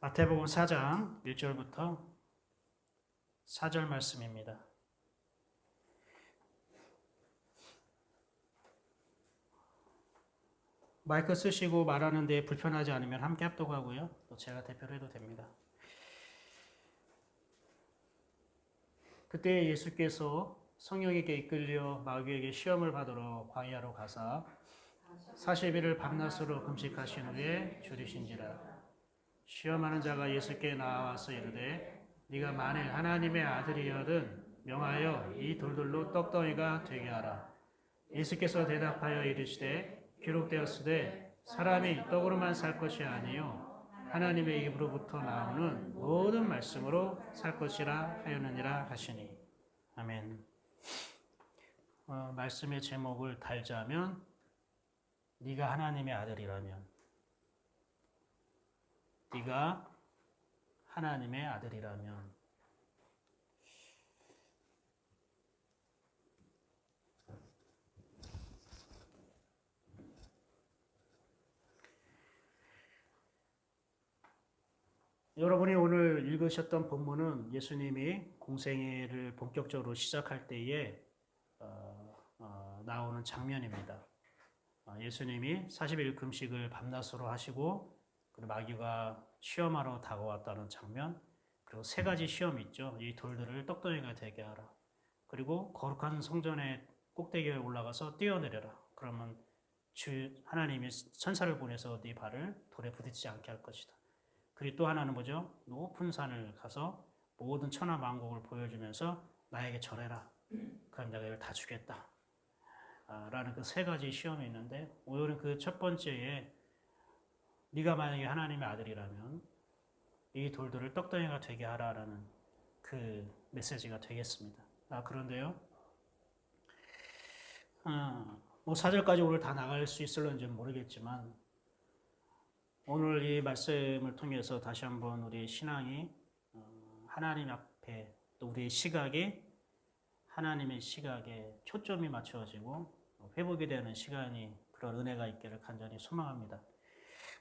마태복음 4장 1절부터 4절 말씀입니다. 마이크 쓰시고 말하는 데 불편하지 않으면 함께 합독하고요. 또 제가 대표를 해도 됩니다. 그때 예수께서 성령에게 이끌려 마귀에게 시험을 받으러 광야로 가사 40일을 밤낮으로 금식하신 후에 줄이신지라. 시험하는 자가 예수께 나와서 이르되 네가 만일 하나님의 아들이여든 명하여 이 돌들로 떡덩이가 되게 하라. 예수께서 대답하여 이르시되 기록되었으되 사람이 떡으로만 살 것이 아니요 하나님의 입으로부터 나오는 모든 말씀으로 살 것이라 하였느니라 하시니. 아멘. 말씀의 제목을 달자면 네가 하나님의 아들이라면, 네가 하나님의 아들이라면. 여러분이 오늘 읽으셨던 본문은 예수님이 공생애를 본격적으로 시작할 때에 나오는 장면입니다. 예수님이 40일 금식을 밤낮으로 하시고 그리고 마귀가 시험하러 다가왔다는 장면, 그리고 세 가지 시험이 있죠. 이 돌들을 떡덩이가 되게 하라. 그리고 거룩한 성전의 꼭대기에 올라가서 뛰어내려라. 그러면 주 하나님이 천사를 보내서 네 발을 돌에 부딪히지 않게 할 것이다. 그리고 또 하나는 뭐죠? 높은 산을 가서 모든 천하 만국을 보여주면서 나에게 절해라. 그럼 내가 이걸 다 주겠다. 라는 그 세 가지 시험이 있는데, 오늘은 그 첫 번째에 네가 만약에 하나님의 아들이라면 이 돌들을 떡덩이가 되게 하라라는 그 메시지가 되겠습니다. 그런데요, 뭐 4절까지 오늘 다 나갈 수 있을런지는 모르겠지만, 오늘 이 말씀을 통해서 다시 한번 우리 신앙이 하나님 앞에, 또 우리의 시각이 하나님의 시각에 초점이 맞춰지고 회복이 되는 시간이, 그런 은혜가 있기를 간절히 소망합니다.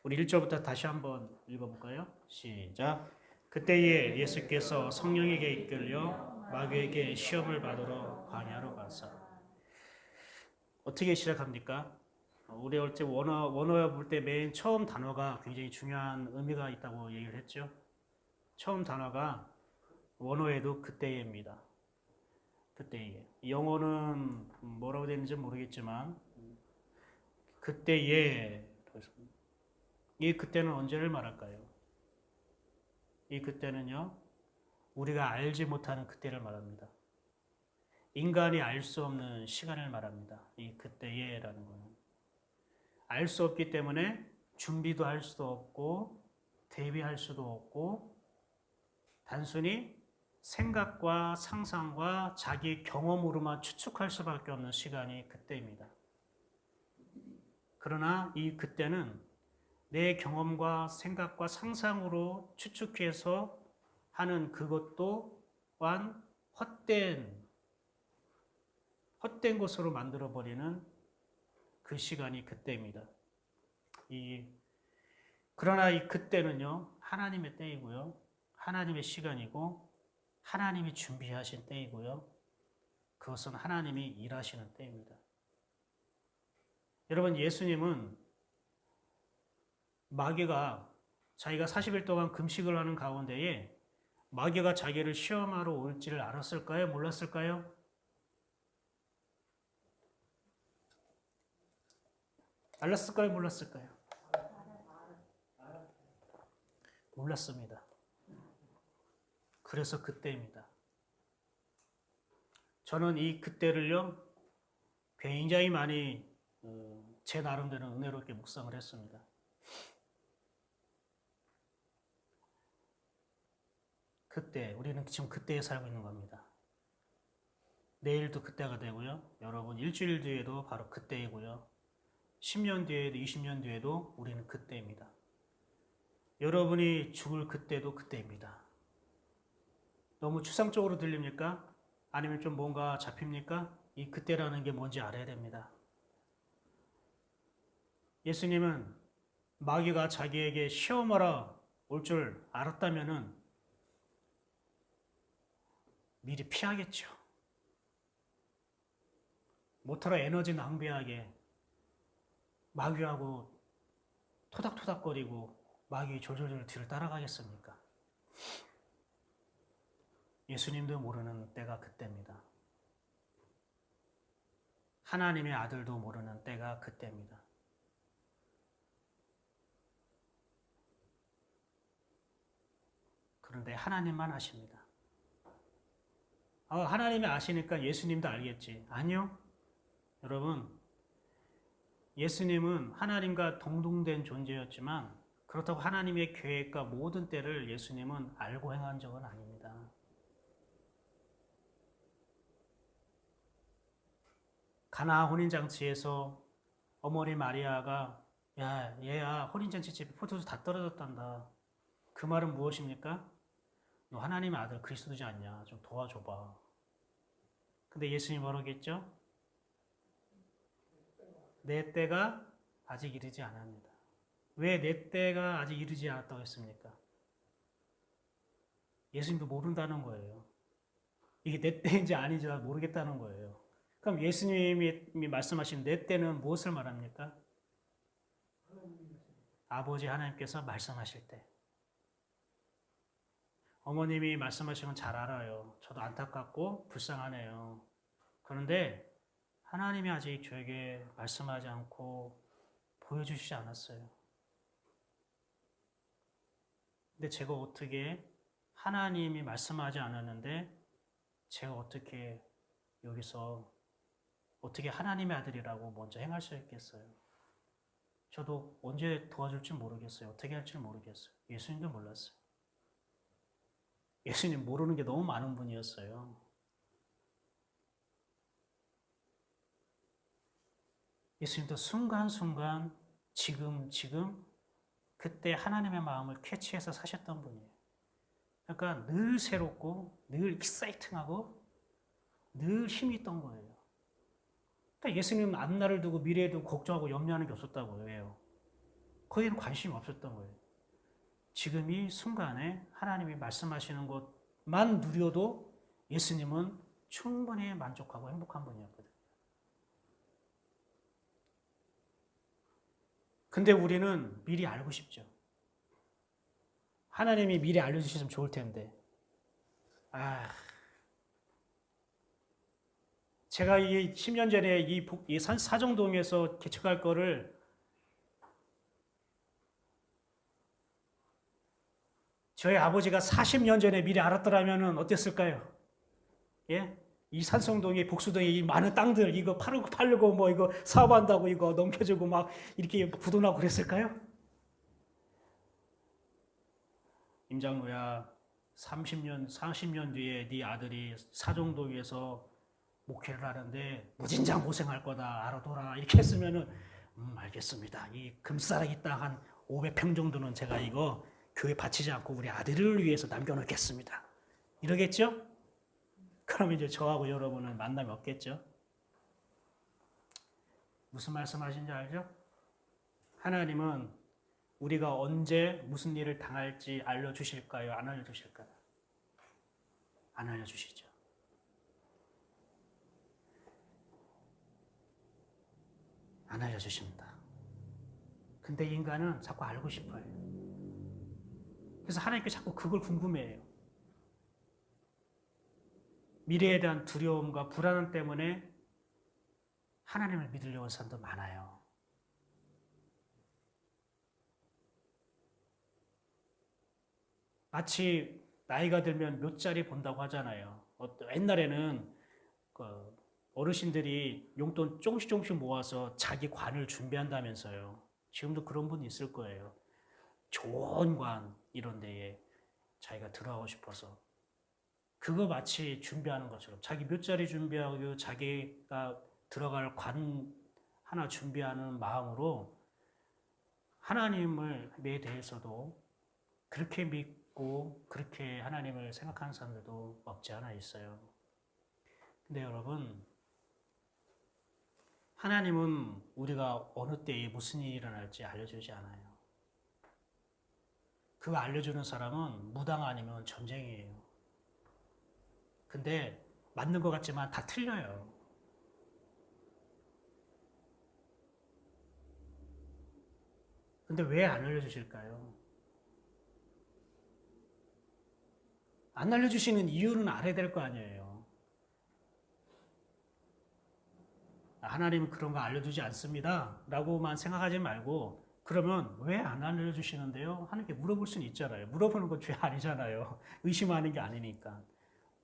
우리 1절부터 다시 한번 읽어볼까요? 시작. 그때에 예수께서 성령에게 이끌려 마귀에게 시험을 받으러 광야로 가사. 어떻게 시작합니까? 우리 올 때 원어에 볼 때 맨 처음 단어가 굉장히 중요한 의미가 있다고 얘기를 했죠. 처음 단어가 원어에도 그때에입니다. 그때에. 영어는 뭐라고 되는지 모르겠지만 그때에, 이 그때는 언제를 말할까요? 이 그때는요, 우리가 알지 못하는 그때를 말합니다. 인간이 알 수 없는 시간을 말합니다. 이 그때에라는 거는. 알 수 없기 때문에 준비도 할 수도 없고 대비할 수도 없고, 단순히 생각과 상상과 자기 경험으로만 추측할 수밖에 없는 시간이 그때입니다. 그러나 이 그때는 내 경험과 생각과 상상으로 추측해서 하는 그것 또한 헛된 것으로 만들어버리는 그 시간이 그때입니다. 그러나 이 그때는요, 하나님의 때이고요, 하나님의 시간이고, 하나님이 준비하신 때이고요, 그것은 하나님이 일하시는 때입니다. 여러분, 예수님은 마귀가 자기가 40일 동안 금식을 하는 가운데에 마귀가 자기를 시험하러 올지를 알았을까요? 몰랐을까요? 알았을까요? 몰랐을까요? 몰랐습니다. 그래서 그때입니다. 저는 이 그때를요, 굉장히 많이 제 나름대로 은혜롭게 묵상을 했습니다. 그때, 우리는 지금 그때에 살고 있는 겁니다. 내일도 그때가 되고요. 여러분, 일주일 뒤에도 바로 그때이고요. 10년 뒤에도 20년 뒤에도 우리는 그때입니다. 여러분이 죽을 그때도 그때입니다. 너무 추상적으로 들립니까? 아니면 좀 뭔가 잡힙니까? 이 그때라는 게 뭔지 알아야 됩니다. 예수님은 마귀가 자기에게 시험하러 올 줄 알았다면은 미리 피하겠죠. 모처럼 에너지 낭비하게 마귀하고 토닥토닥거리고 마귀 졸졸졸 뒤를 따라가겠습니까? 예수님도 모르는 때가 그때입니다. 하나님의 아들도 모르는 때가 그때입니다. 그런데 하나님만 아십니다. 하나님이 아시니까 예수님도 알겠지. 아니요. 여러분, 예수님은 하나님과 동등된 존재였지만 그렇다고 하나님의 계획과 모든 때를 예수님은 알고 행한 적은 아닙니다. 가나 혼인잔치에서 어머니 마리아가 야 얘야 혼인잔치 집에 포도주 다 떨어졌단다. 그 말은 무엇입니까? 너 하나님의 아들 그리스도지 않냐? 좀 도와줘봐. 근데 예수님이 뭐라겠죠? 내 때가 아직 이르지 않았습니다. 왜 내 때가 아직 이르지 않았다고 했습니까? 예수님도 모른다는 거예요. 이게 내 때인지 아닌지 모르겠다는 거예요. 그럼 예수님이 말씀하신 내 때는 무엇을 말합니까? 아버지 하나님께서 말씀하실 때. 어머님이 말씀하시면 잘 알아요. 저도 안타깝고 불쌍하네요. 그런데 하나님이 아직 저에게 말씀하지 않고 보여주시지 않았어요. 근데 제가 어떻게 하나님이 말씀하지 않았는데 제가 어떻게 여기서 어떻게 하나님의 아들이라고 먼저 행할 수 있겠어요? 저도 언제 도와줄지 모르겠어요. 어떻게 할지 모르겠어요. 예수님도 몰랐어요. 예수님 모르는 게 너무 많은 분이었어요. 예수님도 순간순간 지금 그때 하나님의 마음을 캐치해서 사셨던 분이에요. 그러니까 늘 새롭고 늘 익사이팅하고 늘 힘이 있던 거예요. 그러니까 예수님은 앞날을 두고 미래에 두고 걱정하고 염려하는 게 없었다고요. 왜요? 거기에는 관심이 없었던 거예요. 지금 이 순간에 하나님이 말씀하시는 것만 누려도 예수님은 충분히 만족하고 행복한 분이었거든요. 근데 우리는 미리 알고 싶죠. 하나님이 미리 알려주시면 좋을 텐데. 제가 이 10년 전에 이 사정동에서 개척할 거를 저희 아버지가 40년 전에 미리 알았더라면 어땠을까요? 예? 이 산성동에 복수동에 이 많은 땅들 이거 팔고 뭐 이거 사업한다고 이거 넘겨주고 막 이렇게 부도나고 그랬을까요? 임장로야 30년 40년 뒤에 네 아들이 사정동에서 목회를 하는데 무진장 고생할 거다 알아둬라 이렇게 했으면은 알겠습니다. 이 금싸라기 땅 한 500평 정도는 제가 이거 교회 바치지 않고 우리 아들을 위해서 남겨놓겠습니다. 이러겠죠? 그럼 이제 저하고 여러분은 만남이 없겠죠? 무슨 말씀하신지 알죠? 하나님은 우리가 언제 무슨 일을 당할지 알려주실까요? 안 알려주실까요? 안 알려주시죠. 안 알려주십니다. 근데 인간은 자꾸 알고 싶어요. 그래서 하나님께 자꾸 그걸 궁금해해요. 미래에 대한 두려움과 불안 때문에 하나님을 믿으려고 하는 사람도 많아요. 마치 나이가 들면 묘짜리 본다고 하잖아요. 옛날에는 어르신들이 용돈 조금씩 모아서 자기 관을 준비한다면서요. 지금도 그런 분이 있을 거예요. 좋은 관 이런 데에 자기가 들어가고 싶어서 그거 마치 준비하는 것처럼 자기 묘자리 준비하고 자기가 들어갈 관 하나 준비하는 마음으로 하나님에 대해서도 그렇게 믿고 그렇게 하나님을 생각하는 사람들도 없지 않아 있어요. 근데 여러분 하나님은 우리가 어느 때에 무슨 일이 일어날지 알려주지 않아요. 그거 알려주는 사람은 무당 아니면 점쟁이에요. 근데 맞는 것 같지만 다 틀려요. 근데 왜 안 알려주실까요? 안 알려주시는 이유는 알아야 될 거 아니에요. 하나님은 그런 거 알려주지 않습니다. 라고만 생각하지 말고, 그러면 왜 안 알려주시는데요? 하나님께 물어볼 수는 있잖아요. 물어보는 건 죄 아니잖아요. 의심하는 게 아니니까.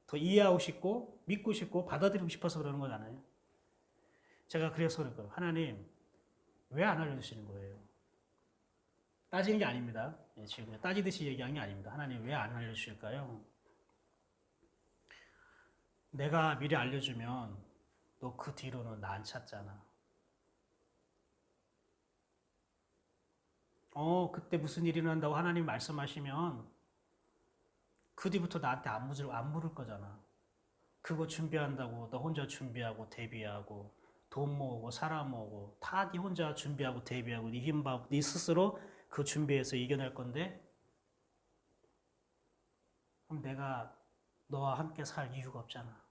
더 이해하고 싶고, 믿고 싶고, 받아들이고 싶어서 그러는 거잖아요. 제가 그래서 그럴 거예요. 하나님, 왜 안 알려주시는 거예요? 따지는 게 아닙니다. 지금 따지듯이 얘기한 게 아닙니다. 하나님 왜 안 알려주실까요? 내가 미리 알려주면 너 그 뒤로는 나 안 찾잖아. 그때 무슨 일이 난다고 하나님 말씀하시면 그 뒤부터 나한테 안 물을 거잖아. 그거 준비한다고 너 혼자 준비하고 대비하고 돈 모으고 사람 모으고 다 네 혼자 준비하고 대비하고 네 힘하고 네 스스로 그 준비해서 이겨낼 건데 그럼 내가 너와 함께 살 이유가 없잖아.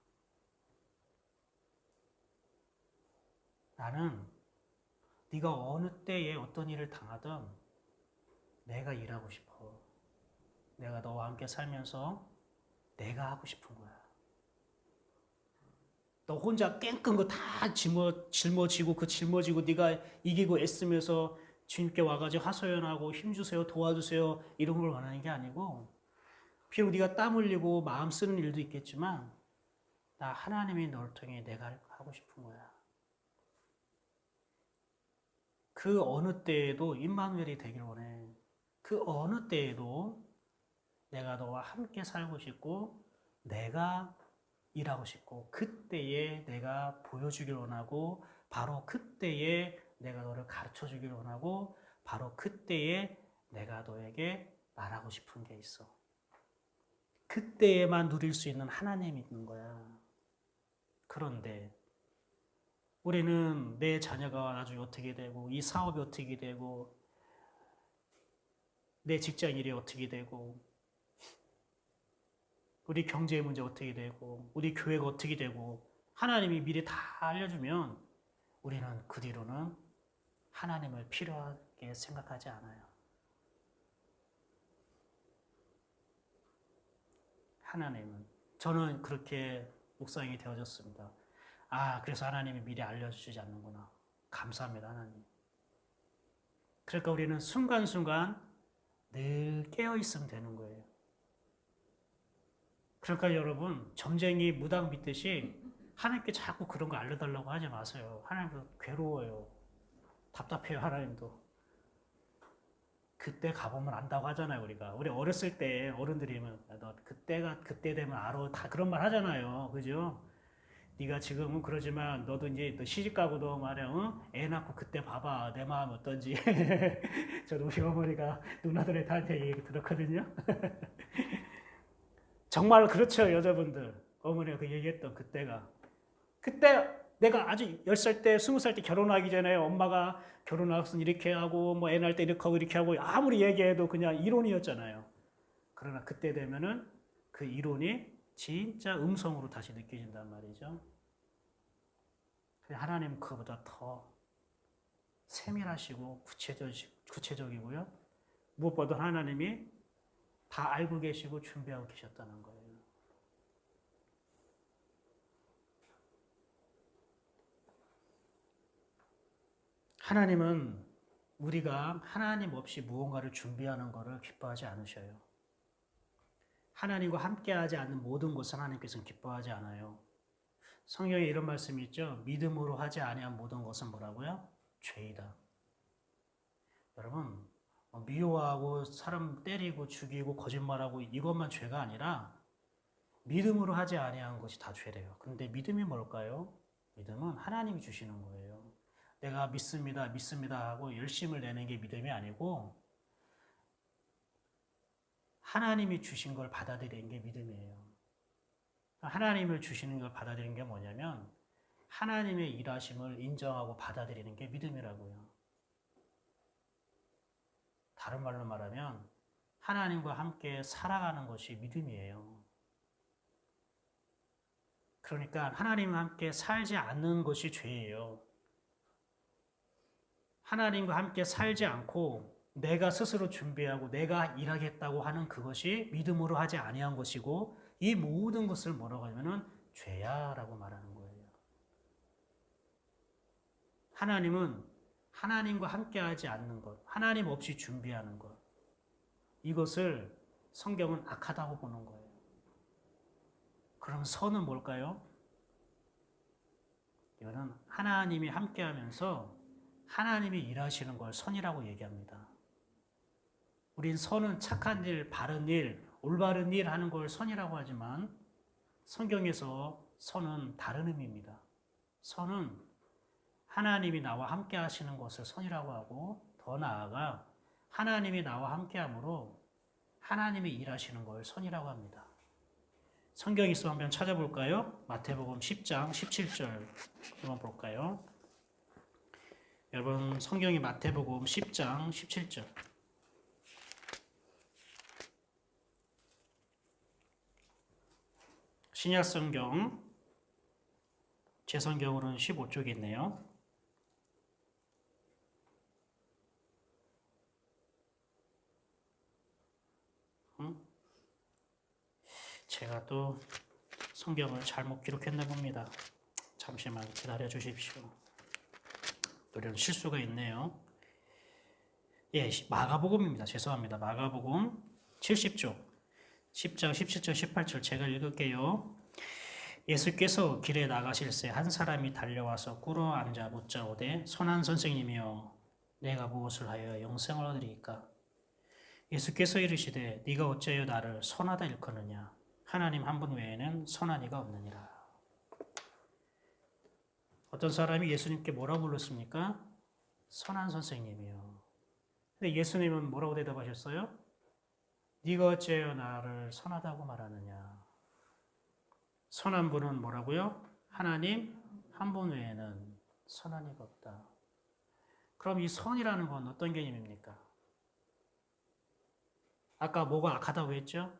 나는 네가 어느 때에 어떤 일을 당하든 내가 일하고 싶어. 내가 너와 함께 살면서 내가 하고 싶은 거야. 너 혼자 깽끈 거 다 짊어지고 그 짊어지고 네가 이기고 애쓰면서 주님께 와가지고 하소연하고 힘주세요 도와주세요 이런 걸 원하는 게 아니고 비록 네가 땀 흘리고 마음 쓰는 일도 있겠지만 나 하나님이 너를 통해 내가 하고 싶은 거야. 그 어느 때에도 임마누엘이 되길 원해. 그 어느 때에도 내가 너와 함께 살고 싶고 내가 일하고 싶고 그때에 내가 보여주길 원하고 바로 그때에 내가 너를 가르쳐주길 원하고 바로 그때에 내가 너에게 말하고 싶은 게 있어. 그때에만 누릴 수 있는 하나님이 있는 거야. 그런데 우리는 내 자녀가 나중에 어떻게 되고 이 사업이 어떻게 되고 내 직장 일이 어떻게 되고 우리 경제 문제 어떻게 되고 우리 교회가 어떻게 되고 하나님이 미리 다 알려주면 우리는 그 뒤로는 하나님을 필요하게 생각하지 않아요. 하나님은 저는 그렇게 묵상이 되어졌습니다. 그래서 하나님이 미리 알려주지 않는구나. 감사합니다, 하나님. 그러니까 우리는 순간순간 늘 깨어있으면 되는 거예요. 그러니까 여러분, 점쟁이 무당 믿듯이 하나님께 자꾸 그런 거 알려달라고 하지 마세요. 하나님도 괴로워요. 답답해요, 하나님도. 그때 가보면 안다고 하잖아요, 우리가. 우리 어렸을 때 어른들이면 너 그때 되면 알아. 다 그런 말 하잖아요. 그죠? 네가 지금은 그러지만 너도 이제 너 시집 가고도 말이야, 애 낳고 그때 봐봐. 내 마음 어떤지. 저도 우리 어머니가 누나들한테 얘기 들었거든요. 정말 그렇죠, 여자분들. 어머니가 그 얘기했던 그때가. 그때 내가 아주 10살 때, 20살 때 결혼하기 전에 엄마가 결혼하고서 이렇게 하고 뭐 애 낳을 때 이렇게 하고 이렇게 하고 아무리 얘기해도 그냥 이론이었잖아요. 그러나 그때 되면은 그 이론이 진짜 음성으로 다시 느껴진단 말이죠. 하나님은 그거보다 더 세밀하시고 구체적이고요. 무엇보다 하나님이 다 알고 계시고 준비하고 계셨다는 거예요. 하나님은 우리가 하나님 없이 무언가를 준비하는 것을 기뻐하지 않으셔요. 하나님과 함께하지 않는 모든 것은 하나님께서는 기뻐하지 않아요. 성경에 이런 말씀이 있죠. 믿음으로 하지 아니한 모든 것은 뭐라고요? 죄이다. 여러분, 미워하고 사람 때리고 죽이고 거짓말하고 이것만 죄가 아니라 믿음으로 하지 아니한 것이 다 죄래요. 근데 믿음이 뭘까요? 믿음은 하나님이 주시는 거예요. 내가 믿습니다, 믿습니다 하고 열심을 내는 게 믿음이 아니고 하나님이 주신 걸 받아들이는 게 믿음이에요. 하나님을 주시는 걸 받아들이는 게 뭐냐면 하나님의 일하심을 인정하고 받아들이는 게 믿음이라고요. 다른 말로 말하면 하나님과 함께 살아가는 것이 믿음이에요. 그러니까 하나님과 함께 살지 않는 것이 죄예요. 하나님과 함께 살지 않고 내가 스스로 준비하고 내가 일하겠다고 하는 그것이 믿음으로 하지 아니한 것이고 이 모든 것을 뭐라고 하냐면은 죄야라고 말하는 거예요. 하나님은 하나님과 함께하지 않는 것, 하나님 없이 준비하는 것, 이것을 성경은 악하다고 보는 거예요. 그럼 선은 뭘까요? 이거는 하나님이 함께하면서 하나님이 일하시는 걸 선이라고 얘기합니다. 우린 선은 착한 일, 바른 일, 올바른 일 하는 걸 선이라고 하지만 성경에서 선은 다른 의미입니다. 선은 하나님이 나와 함께 하시는 것을 선이라고 하고 더 나아가 하나님이 나와 함께 함으로 하나님이 일하시는 걸 선이라고 합니다. 성경 있으면 한번 찾아볼까요? 마태복음 10장 17절 한번 볼까요? 여러분 성경이 마태복음 10장 17절 신약 성경 제 성경으로는 15쪽이 있네요. 제가 또 성경을 잘못 기록했나 봅니다. 잠시만 기다려 주십시오. 또 이런 실수가 있네요. 예, 마가복음입니다. 죄송합니다. 마가복음 70쪽 10장 17절 18절 제가 읽을게요. 예수께서 길에 나가실새 한 사람이 달려와서 꿇어 앉아 묻자오되 선한 선생님이여 내가 무엇을 하여 영생을 얻으리이까? 예수께서 이르시되 네가 어찌하여 나를 선하다 일컫느냐? 하나님 한 분 외에는 선한 이가 없느니라. 어떤 사람이 예수님께 뭐라고 불렀습니까? 선한 선생님이요. 근데 예수님은 뭐라고 대답하셨어요? 네가 어찌하여 나를 선하다고 말하느냐. 선한 분은 뭐라고요? 하나님 한 분 외에는 선한 이가 없다. 그럼 이 선이라는 건 어떤 개념입니까? 아까 뭐가 악하다고 했죠?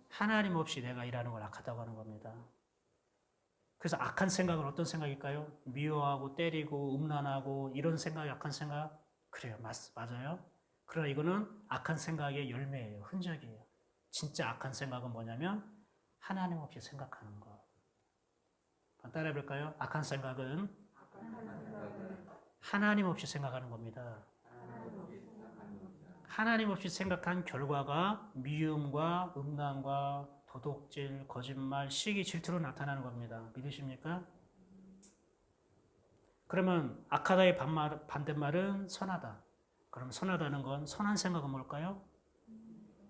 하나님 없이 내가 일하는 걸 악하다고 하는 겁니다. 그래서 악한 생각은 어떤 생각일까요? 미워하고 때리고 음란하고 이런 생각이 악한 생각? 그래요. 맞아요. 그러나 이거는 악한 생각의 열매예요. 흔적이에요. 진짜 악한 생각은 뭐냐면 하나님 없이 생각하는 것. 따라해 볼까요? 악한 생각은 하나님 없이 생각하는 겁니다. 하나님 없이 생각한 결과가 미움과 음란과 도둑질, 거짓말, 시기, 질투로 나타나는 겁니다. 믿으십니까? 그러면 악하다의 반대말은 선하다. 그럼 선하다는 건 선한 생각은 뭘까요?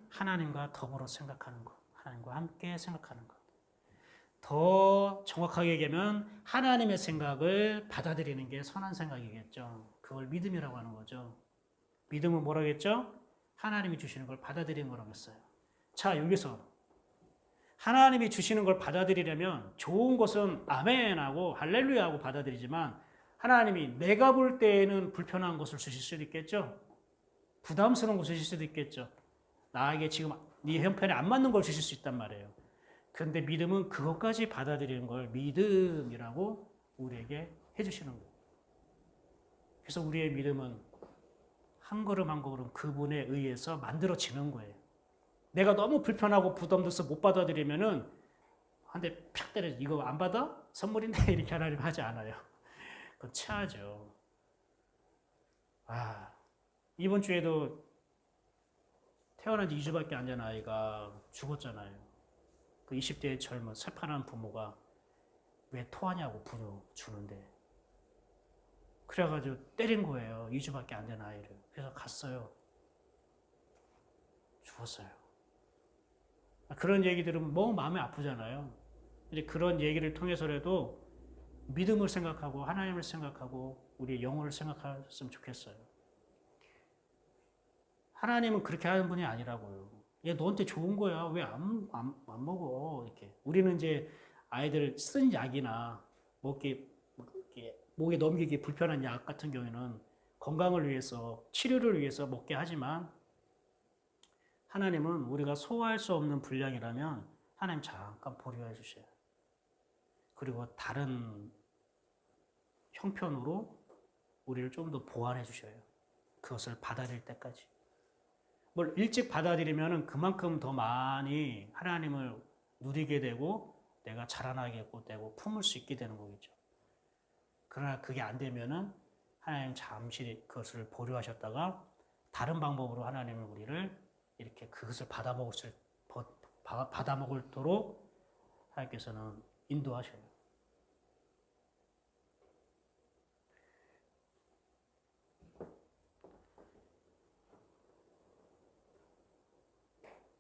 하나님과 더불어 생각하는 것. 하나님과 함께 생각하는 것. 더 정확하게 얘기하면 하나님의 생각을 받아들이는 게 선한 생각이겠죠. 그걸 믿음이라고 하는 거죠. 믿음은 뭐라고 했죠? 하나님이 주시는 걸 받아들이는 거라고 했어요. 자, 여기서 하나님이 주시는 걸 받아들이려면 좋은 것은 아멘하고 할렐루야하고 받아들이지만 하나님이 내가 볼 때에는 불편한 것을 주실 수도 있겠죠. 부담스러운 것을 주실 수도 있겠죠. 나에게 지금 네 형편에 안 맞는 걸 주실 수 있단 말이에요. 그런데 믿음은 그것까지 받아들이는 걸 믿음이라고 우리에게 해주시는 거예요. 그래서 우리의 믿음은 한 걸음 한 걸음 그분에 의해서 만들어지는 거예요. 내가 너무 불편하고 부담돼서 못 받아들이면은 한 대 팍 때려 이거 안 받아? 선물인데 이렇게 하나님 하지 않아요. 그건 체하죠. 이번 주에도 태어난 지 2주밖에 안 된 아이가 죽었잖아요. 그 20대의 젊은 새파란 부모가 왜 토하냐고 분유 주는데 그래가지고 때린 거예요. 2주밖에 안 된 아이를. 그래서 갔어요. 죽었어요. 그런 얘기들은 뭐 마음이 아프잖아요. 근데 그런 얘기를 통해서라도 믿음을 생각하고 하나님을 생각하고 우리의 영혼을 생각했으면 좋겠어요. 하나님은 그렇게 하는 분이 아니라고요. 얘 너한테 좋은 거야. 왜 안 먹어? 이렇게. 우리는 이제 아이들 쓴 약이나 목에 넘기기 불편한 약 같은 경우에는 건강을 위해서 치료를 위해서 먹게 하지만 하나님은 우리가 소화할 수 없는 분량이라면 하나님 잠깐 보류해 주셔요. 그리고 다른 형편으로 우리를 좀 더 보완해 주셔요. 그것을 받아들일 때까지. 뭘 일찍 받아들이면 그만큼 더 많이 하나님을 누리게 되고 내가 자라나게 되고 품을 수 있게 되는 거겠죠. 그러나 그게 안 되면은 하나님 잠시 그것을 보류하셨다가 다른 방법으로 하나님은 우리를 이렇게 그것을 받아먹을도록 하나님께서는 인도하셔요.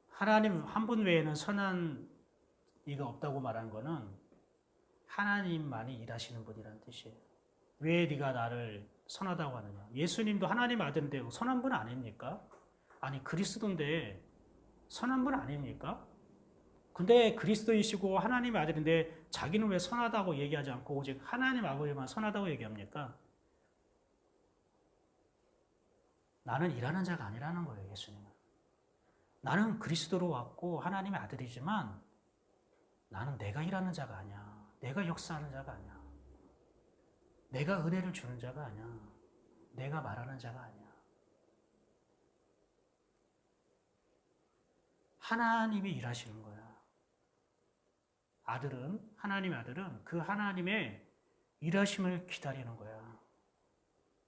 하나님 한 분 외에는 선한 이가 없다고 말한 거는 하나님만이 일하시는 분이라는 뜻이에요. 왜 네가 나를 선하다고 하느냐? 예수님도 하나님 아들인데 선한 분 아닙니까? 아니 그리스도인데 선한 분 아닙니까? 근데 그리스도이시고 하나님의 아들인데 자기는 왜 선하다고 얘기하지 않고 오직 하나님 아버지만 선하다고 얘기합니까? 나는 일하는 자가 아니라는 거예요, 예수님은. 나는 그리스도로 왔고 하나님의 아들이지만 나는 내가 일하는 자가 아니야. 내가 역사하는 자가 아니야. 내가 은혜를 주는 자가 아니야. 내가 말하는 자가 아니야. 하나님이 일하시는 거야. 하나님의 아들은 그 하나님의 일하심을 기다리는 거야.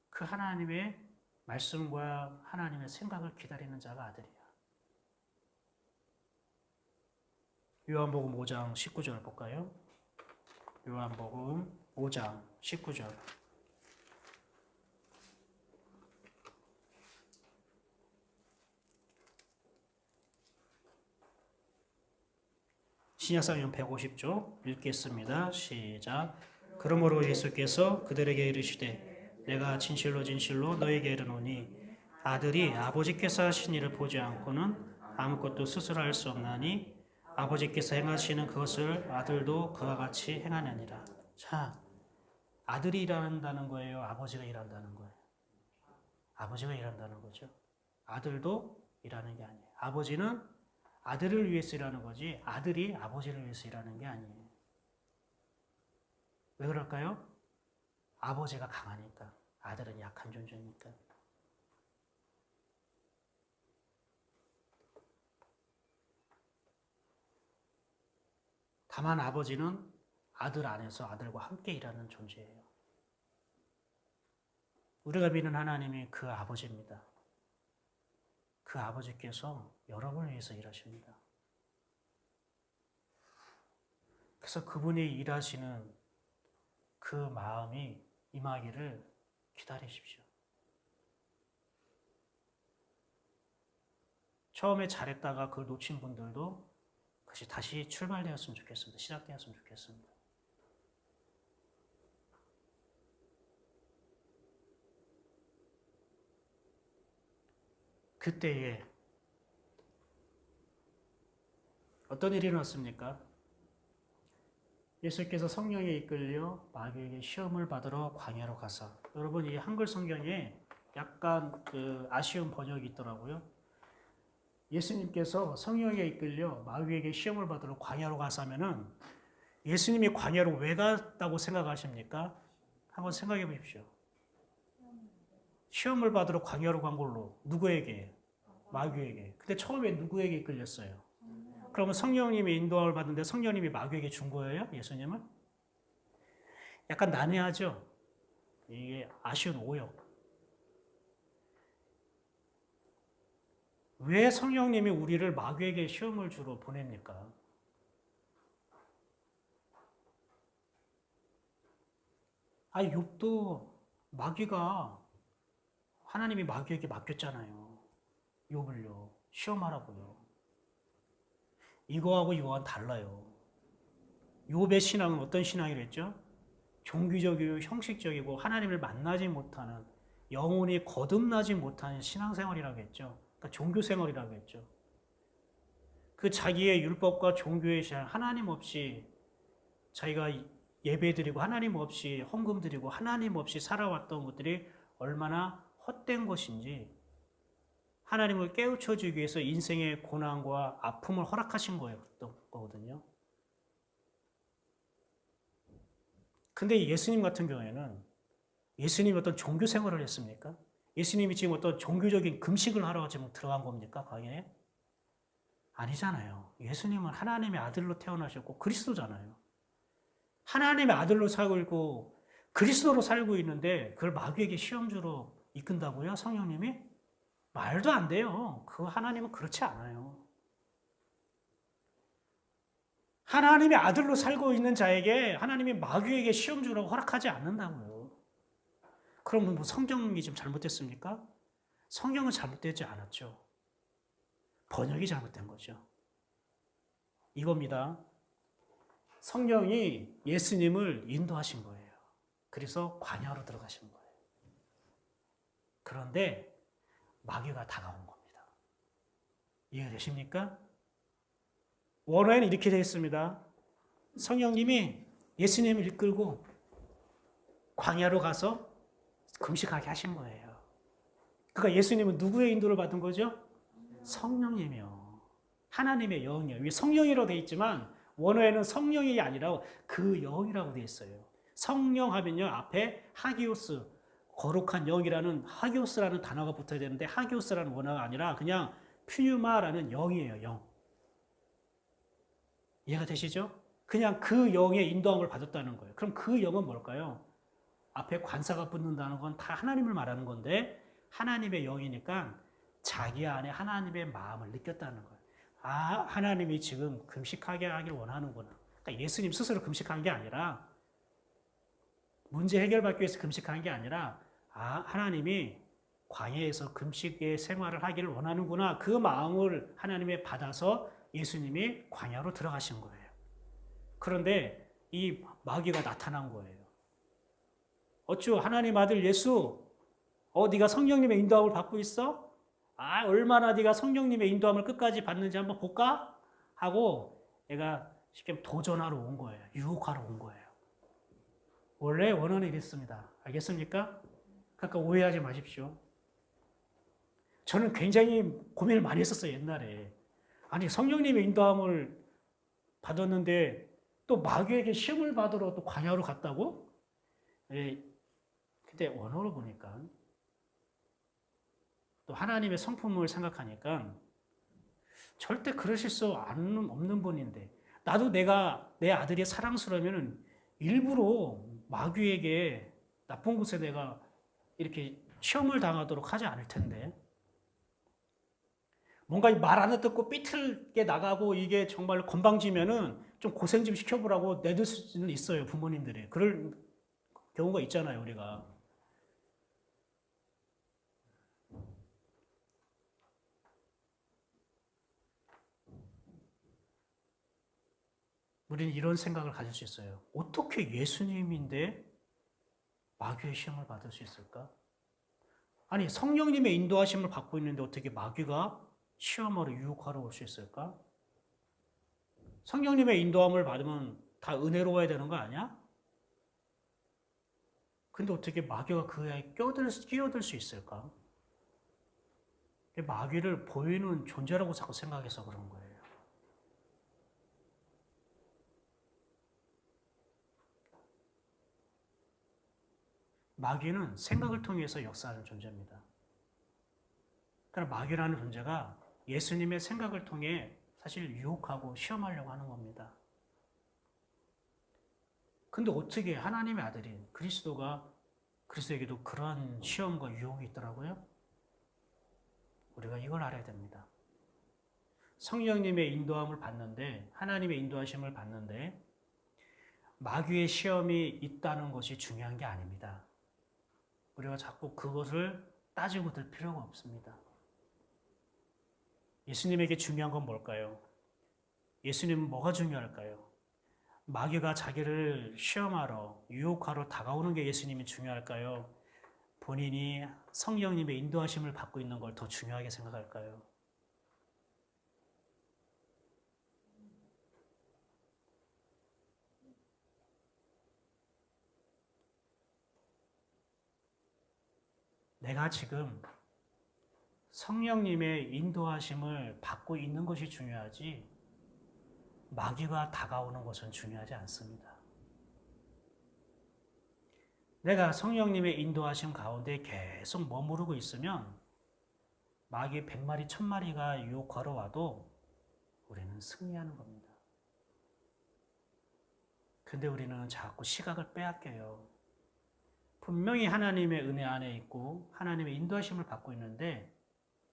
그 하나님의 말씀과 하나님의 생각을 기다리는 자가 아들이야. 요한복음 5장 19절 볼까요? 요한복음 5장 19절. 신약성경 150쪽 읽겠습니다. 시작. 그러므로 예수께서 그들에게 이르시되 내가 진실로 진실로 너에게 이르노니 아들이 아버지께서 하신 일을 보지 않고는 아무것도 스스로 할 수 없나니 아버지께서 행하시는 그것을 아들도 그와 같이 행하느니라. 자, 아들이 일한다는 거예요? 아버지가 일한다는 거예요? 아버지가 일한다는 거죠. 아들도 일하는 게 아니에요. 아버지는 아들을 위해서 일하는 거지 아들이 아버지를 위해서 일하는 게 아니에요. 왜 그럴까요? 아버지가 강하니까, 아들은 약한 존재니까. 다만 아버지는 아들 안에서 아들과 함께 일하는 존재예요. 우리가 믿는 하나님이 그 아버지입니다. 그 아버지께서 여러분을 위해서 일하십니다. 그래서 그분이 일하시는 그 마음이 임하기를 기다리십시오. 처음에 잘했다가 그걸 놓친 분들도 그것이 다시 출발되었으면 좋겠습니다. 시작되었으면 좋겠습니다. 그때에 어떤 일이 일어났습니까? 예수께서 성령에 이끌려 마귀에게 시험을 받으러 광야로 가사. 여러분 이 한글 성경에 약간 아쉬운 번역이 있더라고요. 예수님께서 성령에 이끌려 마귀에게 시험을 받으러 광야로 가사면은 예수님이 광야로 왜 갔다고 생각하십니까? 한번 생각해 보십시오. 시험을 받으러 광야로 간 걸로 누구에게? 마귀에게. 근데 처음에 누구에게 이끌렸어요? 그러면 성령님이 인도함을 받는데 성령님이 마귀에게 준 거예요? 예수님은? 약간 난해하죠? 이게 아쉬운 오역. 왜 성령님이 우리를 마귀에게 시험을 주러 보냅니까? 욥도 마귀가 하나님이 마귀에게 맡겼잖아요. 욥을요. 시험하라고요. 이거하고 이거와는 달라요. 욥의 신앙은 어떤 신앙이랬죠? 종교적이고 형식적이고 하나님을 만나지 못하는 영혼이 거듭나지 못하는 신앙생활이라고 했죠. 그러니까 종교생활이라고 했죠. 그 자기의 율법과 종교의 신앙, 하나님 없이 자기가 예배드리고 하나님 없이 헌금드리고 하나님 없이 살아왔던 것들이 얼마나 헛된 것인지 하나님을 깨우쳐주기 위해서 인생의 고난과 아픔을 허락하신 거거든요. 근데 예수님 같은 경우에는 예수님이 어떤 종교 생활을 했습니까? 예수님이 지금 어떤 종교적인 금식을 하러 지금 들어간 겁니까? 광야에? 아니잖아요. 예수님은 하나님의 아들로 태어나셨고 그리스도잖아요. 하나님의 아들로 살고 있고 그리스도로 살고 있는데 그걸 마귀에게 시험주로 이끈다고요? 성령님이? 말도 안 돼요. 그 하나님은 그렇지 않아요. 하나님의 아들로 살고 있는 자에게 하나님이 마귀에게 시험주라고 허락하지 않는다고요. 그럼 뭐 성경이 좀 잘못됐습니까? 성경은 잘못되지 않았죠. 번역이 잘못된 거죠. 이겁니다. 성령이 예수님을 인도하신 거예요. 그래서 광야로 들어가신 거예요. 그런데 마귀가 다가온 겁니다. 이해되십니까? 원어에는 이렇게 되어 있습니다. 성령님이 예수님을 이끌고 광야로 가서 금식하게 하신 거예요. 그러니까 예수님은 누구의 인도를 받은 거죠? 성령님이요. 하나님의 영이요. 위 성령이라고 되어 있지만 원어에는 성령이 아니라 그 영이라고 되어 있어요. 성령 하면요. 앞에 하기오스, 거룩한 영이라는 하기오스라는 단어가 붙어야 되는데 하기오스라는 원어가 아니라 그냥 퓨뉴마라는 영이에요. 영. 이해가 되시죠? 그냥 그 영의 인도함을 받았다는 거예요. 그럼 그 영은 뭘까요? 앞에 관사가 붙는다는 건 다 하나님을 말하는 건데 하나님의 영이니까 자기 안에 하나님의 마음을 느꼈다는 거예요. 아, 하나님이 지금 금식하게 하길 원하는구나. 그러니까 예수님 스스로 금식한 게 아니라 문제 해결받기 위해서 금식한 게 아니라 아, 하나님이 광야에서 금식의 생활을 하기를 원하는구나. 그 마음을 하나님의 받아서 예수님이 광야로 들어가신 거예요. 그런데 이 마귀가 나타난 거예요. 어쭈 하나님 아들 예수 네가 성령님의 인도함을 받고 있어? 아 얼마나 네가 성령님의 인도함을 끝까지 받는지 한번 볼까? 하고 얘가 쉽게 도전하러 온 거예요. 유혹하러 온 거예요. 원래 원어는 이랬습니다. 알겠습니까? 그러니까 오해하지 마십시오. 저는 굉장히 고민을 많이 했었어요. 옛날에. 아니 성령님의 인도함을 받았는데 또 마귀에게 시험을 받으러 또 광야로 갔다고? 예, 근데 원어로 보니까 또 하나님의 성품을 생각하니까 절대 그러실 수 없는 분인데 나도 내 아들이 사랑스러우면 일부러 마귀에게 나쁜 곳에 내가 이렇게 시험을 당하도록 하지 않을 텐데 뭔가 말 안 듣고 삐뚤게 나가고 이게 정말 건방지면은 좀 고생 좀 시켜보라고 내둘 수는 있어요. 부모님들이. 그럴 경우가 있잖아요. 우리가. 우리는 이런 생각을 가질 수 있어요. 어떻게 예수님인데 마귀의 시험을 받을 수 있을까? 아니 성령님의 인도하심을 받고 있는데 어떻게 마귀가 시험하러 유혹하러 올 수 있을까? 성령님의 인도함을 받으면 다 은혜로워야 되는 거 아니야? 근데 어떻게 마귀가 그에 끼어들 수 있을까? 마귀를 보이는 존재라고 자꾸 생각해서 그런 거예요. 마귀는 생각을 통해서 역사하는 존재입니다. 그러니까 마귀라는 존재가 예수님의 생각을 통해 사실 유혹하고 시험하려고 하는 겁니다. 근데 어떻게 하나님의 아들인 그리스도에게도 그런 시험과 유혹이 있더라고요? 우리가 이걸 알아야 됩니다. 성령님의 인도함을 받는데 하나님의 인도하심을 받는데 마귀의 시험이 있다는 것이 중요한 게 아닙니다. 우리가 자꾸 그것을 따지고 들 필요가 없습니다. 예수님에게 중요한 건 뭘까요? 예수님은 뭐가 중요할까요? 마귀가 자기를 시험하러, 유혹하러 다가오는 게 예수님이 중요할까요? 본인이 성령님의 인도하심을 받고 있는 걸 더 중요하게 생각할까요? 내가 지금 성령님의 인도하심을 받고 있는 것이 중요하지 마귀가 다가오는 것은 중요하지 않습니다. 내가 성령님의 인도하심 가운데 계속 머무르고 있으면 마귀 100마리, 1000마리가 유혹하러 와도 우리는 승리하는 겁니다. 근데 우리는 자꾸 시각을 빼앗겨요. 분명히 하나님의 은혜 안에 있고 하나님의 인도하심을 받고 있는데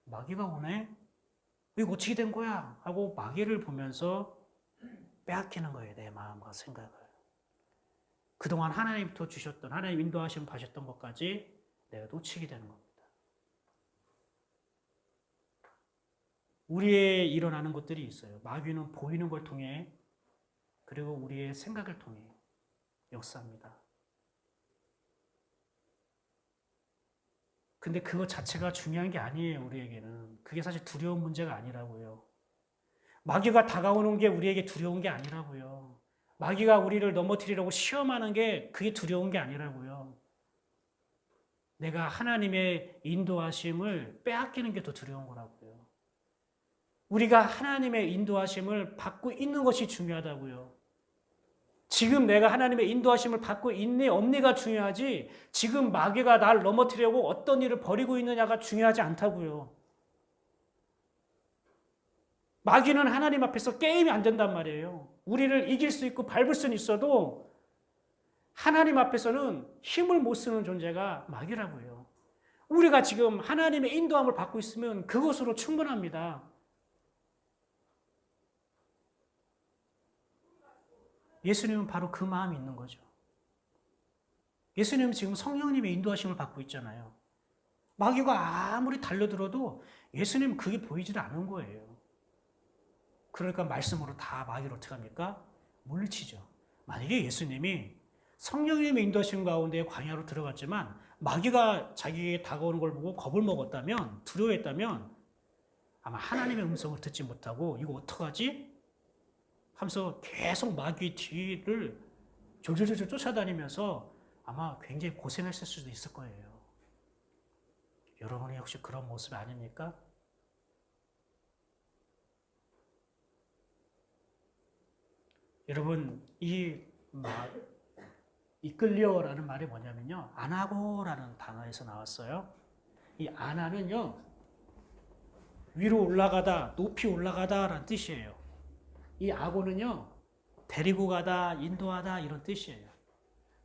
마귀가 오네? 왜 고치게 된 거야? 하고 마귀를 보면서 빼앗기는 거예요. 내 마음과 생각을. 그동안 하나님부터 주셨던 하나님 인도하심 받으셨던 것까지 내가 놓치게 되는 겁니다. 우리의 일어나는 것들이 있어요. 마귀는 보이는 걸 통해 그리고 우리의 생각을 통해 역사합니다. 근데 그거 자체가 중요한 게 아니에요. 우리에게는. 그게 사실 두려운 문제가 아니라고요. 마귀가 다가오는 게 우리에게 두려운 게 아니라고요. 마귀가 우리를 넘어뜨리려고 시험하는 게 그게 두려운 게 아니라고요. 내가 하나님의 인도하심을 빼앗기는 게 더 두려운 거라고요. 우리가 하나님의 인도하심을 받고 있는 것이 중요하다고요. 지금 내가 하나님의 인도하심을 받고 있니 없니가 중요하지 지금 마귀가 날 넘어뜨리려고 어떤 일을 벌이고 있느냐가 중요하지 않다고요. 마귀는 하나님 앞에서 게임이 안 된단 말이에요. 우리를 이길 수 있고 밟을 수는 있어도 하나님 앞에서는 힘을 못 쓰는 존재가 마귀라고요. 우리가 지금 하나님의 인도함을 받고 있으면 그것으로 충분합니다. 예수님은 바로 그 마음이 있는 거죠. 예수님은 지금 성령님의 인도하심을 받고 있잖아요. 마귀가 아무리 달려들어도 예수님은 그게 보이질 않은 거예요. 그러니까 말씀으로 다 마귀를 어떻게 합니까? 물리치죠. 만약에 예수님이 성령님의 인도하심 가운데 광야로 들어갔지만 마귀가 자기에게 다가오는 걸 보고 겁을 먹었다면 두려워했다면 아마 하나님의 음성을 듣지 못하고 이거 어떡하지? 하면서 계속 마귀 뒤를 졸졸졸 쫓아다니면서 아마 굉장히 고생했을 수도 있을 거예요. 여러분이 혹시 그런 모습 아닙니까? 여러분 이끌려라는 말이 뭐냐면요. 안하고라는 단어에서 나왔어요. 이 안하는요. 위로 올라가다, 높이 올라가다라는 뜻이에요. 이 아고는요, 데리고 가다, 인도하다 이런 뜻이에요.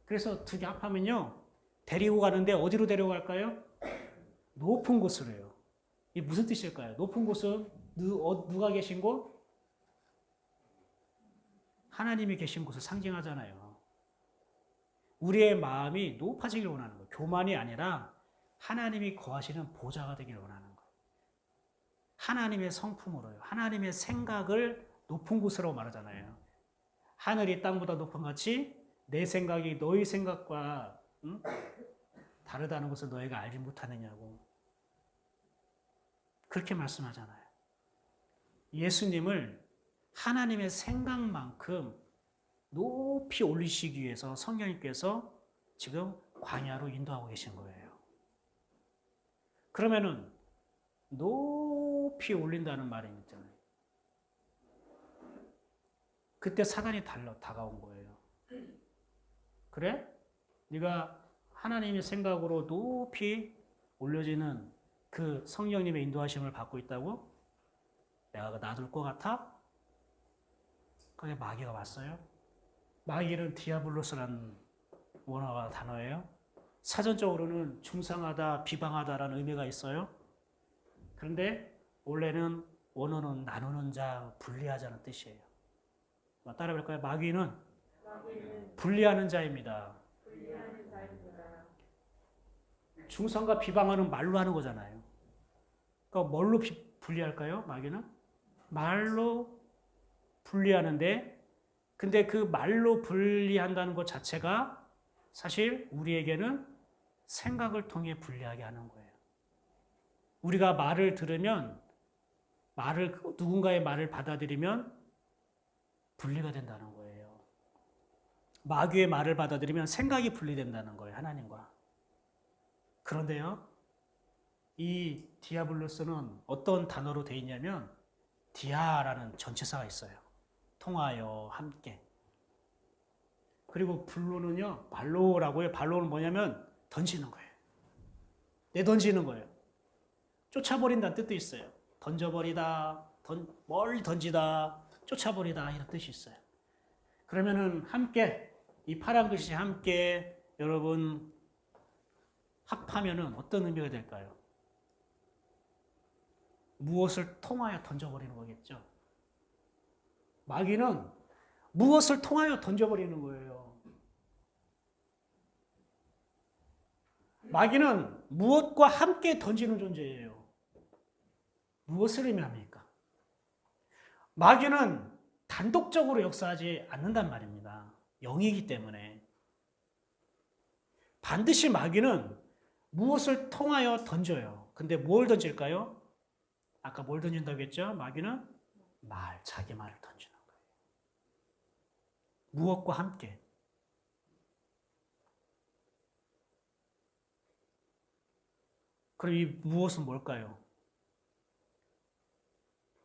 그래서 두 개 합하면요, 데리고 가는데 어디로 데려갈까요? 높은 곳으로요. 이게 무슨 뜻일까요? 높은 곳은 누가 계신 곳? 하나님이 계신 곳을 상징하잖아요. 우리의 마음이 높아지길 원하는 거예요. 교만이 아니라 하나님이 거하시는 보좌가 되길 원하는 거예요. 하나님의 성품으로요. 하나님의 생각을 높은 곳으로 말하잖아요. 하늘이 땅보다 높은 같이 내 생각이 너희 생각과 다르다는 것을 너희가 알지 못하느냐고. 그렇게 말씀하잖아요. 예수님을 하나님의 생각만큼 높이 올리시기 위해서 성령님께서 지금 광야로 인도하고 계신 거예요. 그러면은 높이 올린다는 말이 있잖아요. 그때 사단이 다가온 거예요. 그래? 네가 하나님의 생각으로 높이 올려지는 그 성령님의 인도하심을 받고 있다고? 내가 놔둘 것 같아? 그게 마귀가 왔어요. 마귀는 디아블로스라는 원어와 단어예요. 사전적으로는 중상하다, 비방하다라는 의미가 있어요. 그런데 원래는 원어는 나누는 자, 분리하자는 뜻이에요. 따라해볼까요? 마귀는 분리하는 자입니다. 중상과 비방하는 말로 하는 거잖아요. 그러니까 뭘로 분리할까요? 마귀는? 말로 분리하는데 근데 그 말로 분리한다는 것 자체가 사실 우리에게는 생각을 통해 분리하게 하는 거예요. 우리가 말을 들으면 누군가의 말을 받아들이면 분리가 된다는 거예요. 마귀의 말을 받아들이면 생각이 분리된다는 거예요. 하나님과. 그런데요. 이 디아블로스는 어떤 단어로 되어 있냐면 디아라는 전치사가 있어요. 통하여, 함께. 그리고 블로는요, 발로라고 해요. 발로는 뭐냐면 던지는 거예요. 내던지는 거예요. 쫓아버린다는 뜻도 있어요. 던져버리다, 멀리 던지다, 쫓아버리다 이런 뜻이 있어요. 그러면은 함께, 이 파란 글씨 함께 여러분 합하면은 어떤 의미가 될까요? 무엇을 통하여 던져버리는 거겠죠. 마귀는 무엇을 통하여 던져버리는 거예요. 마귀는 무엇과 함께 던지는 존재예요. 무엇을 의미합니까? 마귀는 단독적으로 역사하지 않는단 말입니다. 영이기 때문에. 반드시 마귀는 무엇을 통하여 던져요. 근데 뭘 던질까요? 아까 뭘 던진다고 했죠? 마귀는 자기 말을 던지는 거예요. 무엇과 함께. 그럼 이 무엇은 뭘까요?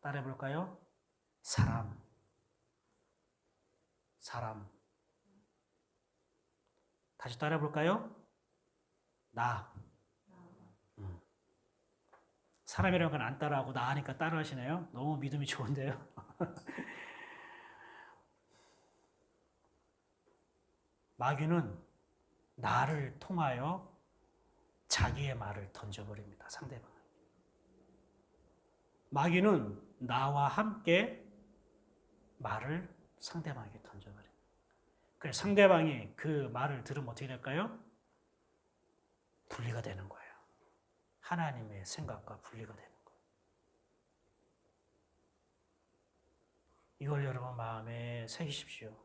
따라해 볼까요? 사람. 다시 따라해 볼까요? 나. 사람이라는 건 안 따라하고 나 하니까 따라 하시네요. 너무 믿음이 좋은데요. 마귀는 나를 통하여 자기의 말을 던져버립니다. 상대방. 마귀는 나와 함께 말을 상대방에게 던져버립니다. 그래서 상대방이 그 말을 들으면 어떻게 될까요? 분리가 되는 거예요. 하나님의 생각과 분리가 되는 거예요. 이걸 여러분 마음에 새기십시오.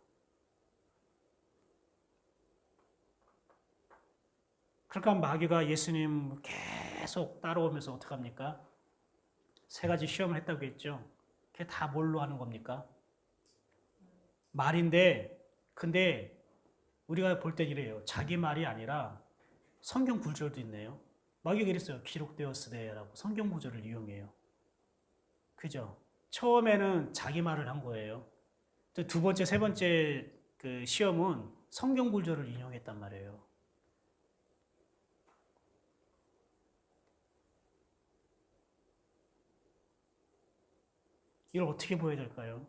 그러니까 마귀가 예수님 계속 따라오면서 어떡합니까? 세 가지 시험을 했다고 했죠. 그게 다 뭘로 하는 겁니까? 말인데, 근데 우리가 볼 때 이래요. 자기 말이 아니라 성경 구절도 있네요. 마귀가 이랬어요. 기록되었으되라고 성경 구절을 이용해요. 그죠? 처음에는 자기 말을 한 거예요. 또 두 번째, 세 번째 그 시험은 성경 구절을 인용했단 말이에요. 이걸 어떻게 보여야 될까요?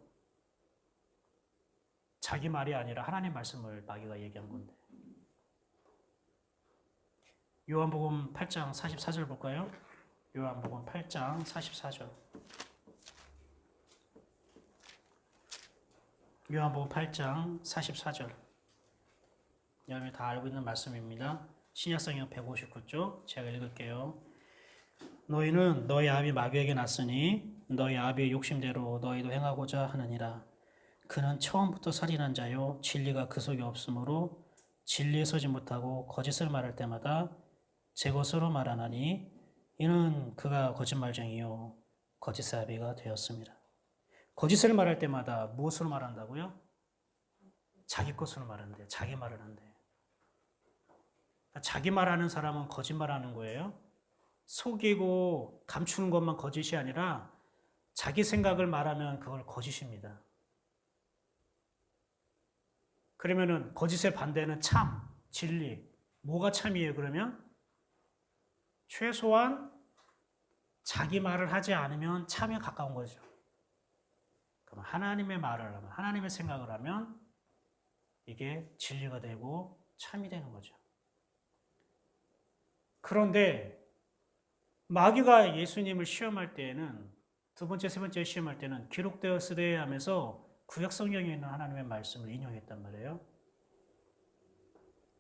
자기 말이 아니라 하나님 말씀을 마귀가 얘기한 건데. 요한복음 8장 44절 볼까요? 요한복음 8장 44절. 요한복음 8장 44절. 여러분이 다 알고 있는 말씀입니다. 신약성경 159쪽 제가 읽을게요. 너희는 너희 아비 마귀에게 났으니 너희 아비의 욕심대로 너희도 행하고자 하느니라. 그는 처음부터 살인한 자요 진리가 그 속에 없으므로 진리에 서지 못하고 거짓을 말할 때마다 제 것으로 말하나니 이는 그가 거짓말쟁이요 거짓의 아비가 되었습니다. 거짓을 말할 때마다 무엇으로 말한다고요? 자기 것으로 말하는데 자기 말을 한대. 자기 말하는 사람은 거짓말하는 거예요. 속이고 감추는 것만 거짓이 아니라 자기 생각을 말하면 그걸 거짓입니다. 그러면은 거짓의 반대는 참, 진리. 뭐가 참이에요, 그러면? 최소한 자기 말을 하지 않으면 참에 가까운 거죠. 그럼 하나님의 말을 하면, 하나님의 생각을 하면 이게 진리가 되고 참이 되는 거죠. 그런데 마귀가 예수님을 시험할 때에는 두 번째, 세 번째 시험할 때는 기록되었으되 하면서 구약 성경에 있는 하나님의 말씀을 인용했단 말이에요.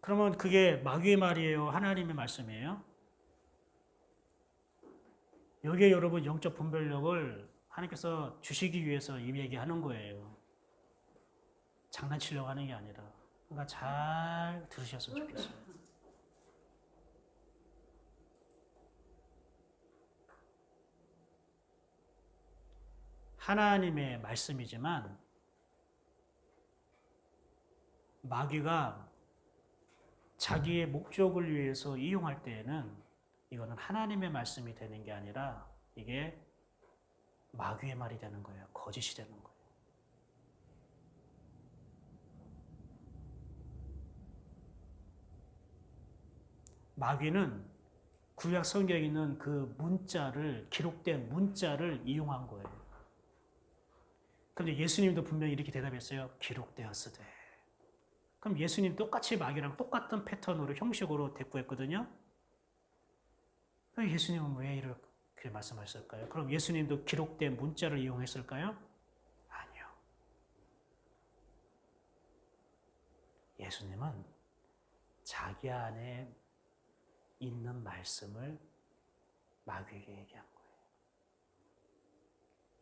그러면 그게 마귀의 말이에요? 하나님의 말씀이에요? 여기에 여러분 영적 분별력을 하나님께서 주시기 위해서 이 얘기하는 거예요. 장난치려고 하는 게 아니라. 그러니까 잘 들으셨으면 좋겠어요. 하나님의 말씀이지만 마귀가 자기의 목적을 위해서 이용할 때에는 이거는 하나님의 말씀이 되는 게 아니라 이게 마귀의 말이 되는 거예요. 거짓이 되는 거예요. 마귀는 구약 성경에 있는 그 문자를, 기록된 문자를 이용한 거예요. 그런데 예수님도 분명히 이렇게 대답했어요. 기록되었으되. 그럼 예수님 똑같이 마귀랑 똑같은 패턴으로, 형식으로 대꾸했거든요. 그럼 예수님은 왜 이렇게 말씀하셨을까요? 그럼 예수님도 기록된 문자를 이용했을까요? 아니요. 예수님은 자기 안에 있는 말씀을 마귀에게 얘기한 거예요.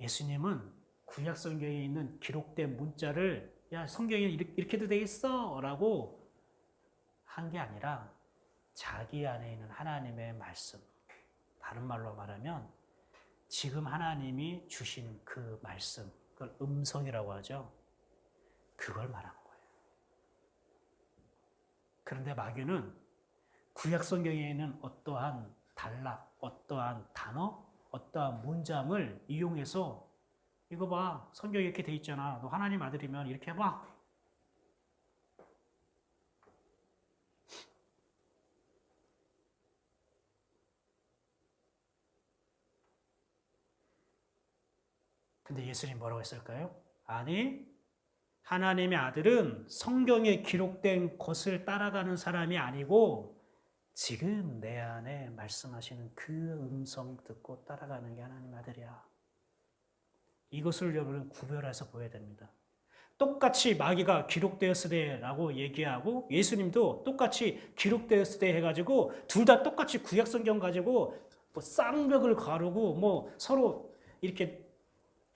예수님은 구약 성경에 있는 기록된 문자를 야, 성경에 이렇게도 돼 있어 라고 한 게 아니라 자기 안에 있는 하나님의 말씀, 다른 말로 말하면 지금 하나님이 주신 그 말씀, 그걸 음성이라고 하죠. 그걸 말한 거예요. 그런데 마귀는 구약 성경에 있는 어떠한 단락, 어떠한 단어, 어떠한 문장을 이용해서 이거 봐, 성경에 이렇게 돼 있잖아. 너 하나님 아들이면 이렇게 해봐. 근데 예수님 뭐라고 했을까요? 아니, 하나님의 아들은 성경에 기록된 것을 따라가는 사람이 아니고 지금 내 안에 말씀하시는 그 음성 듣고 따라가는 게 하나님의 아들이야. 이것을 여러분 구별해서 보여야 됩니다. 똑같이 마귀가 기록되었으되라고 얘기하고 예수님도 똑같이 기록되었으되 해가지고 둘 다 똑같이 구약 성경 가지고 뭐 쌍벽을 가르고 뭐 서로 이렇게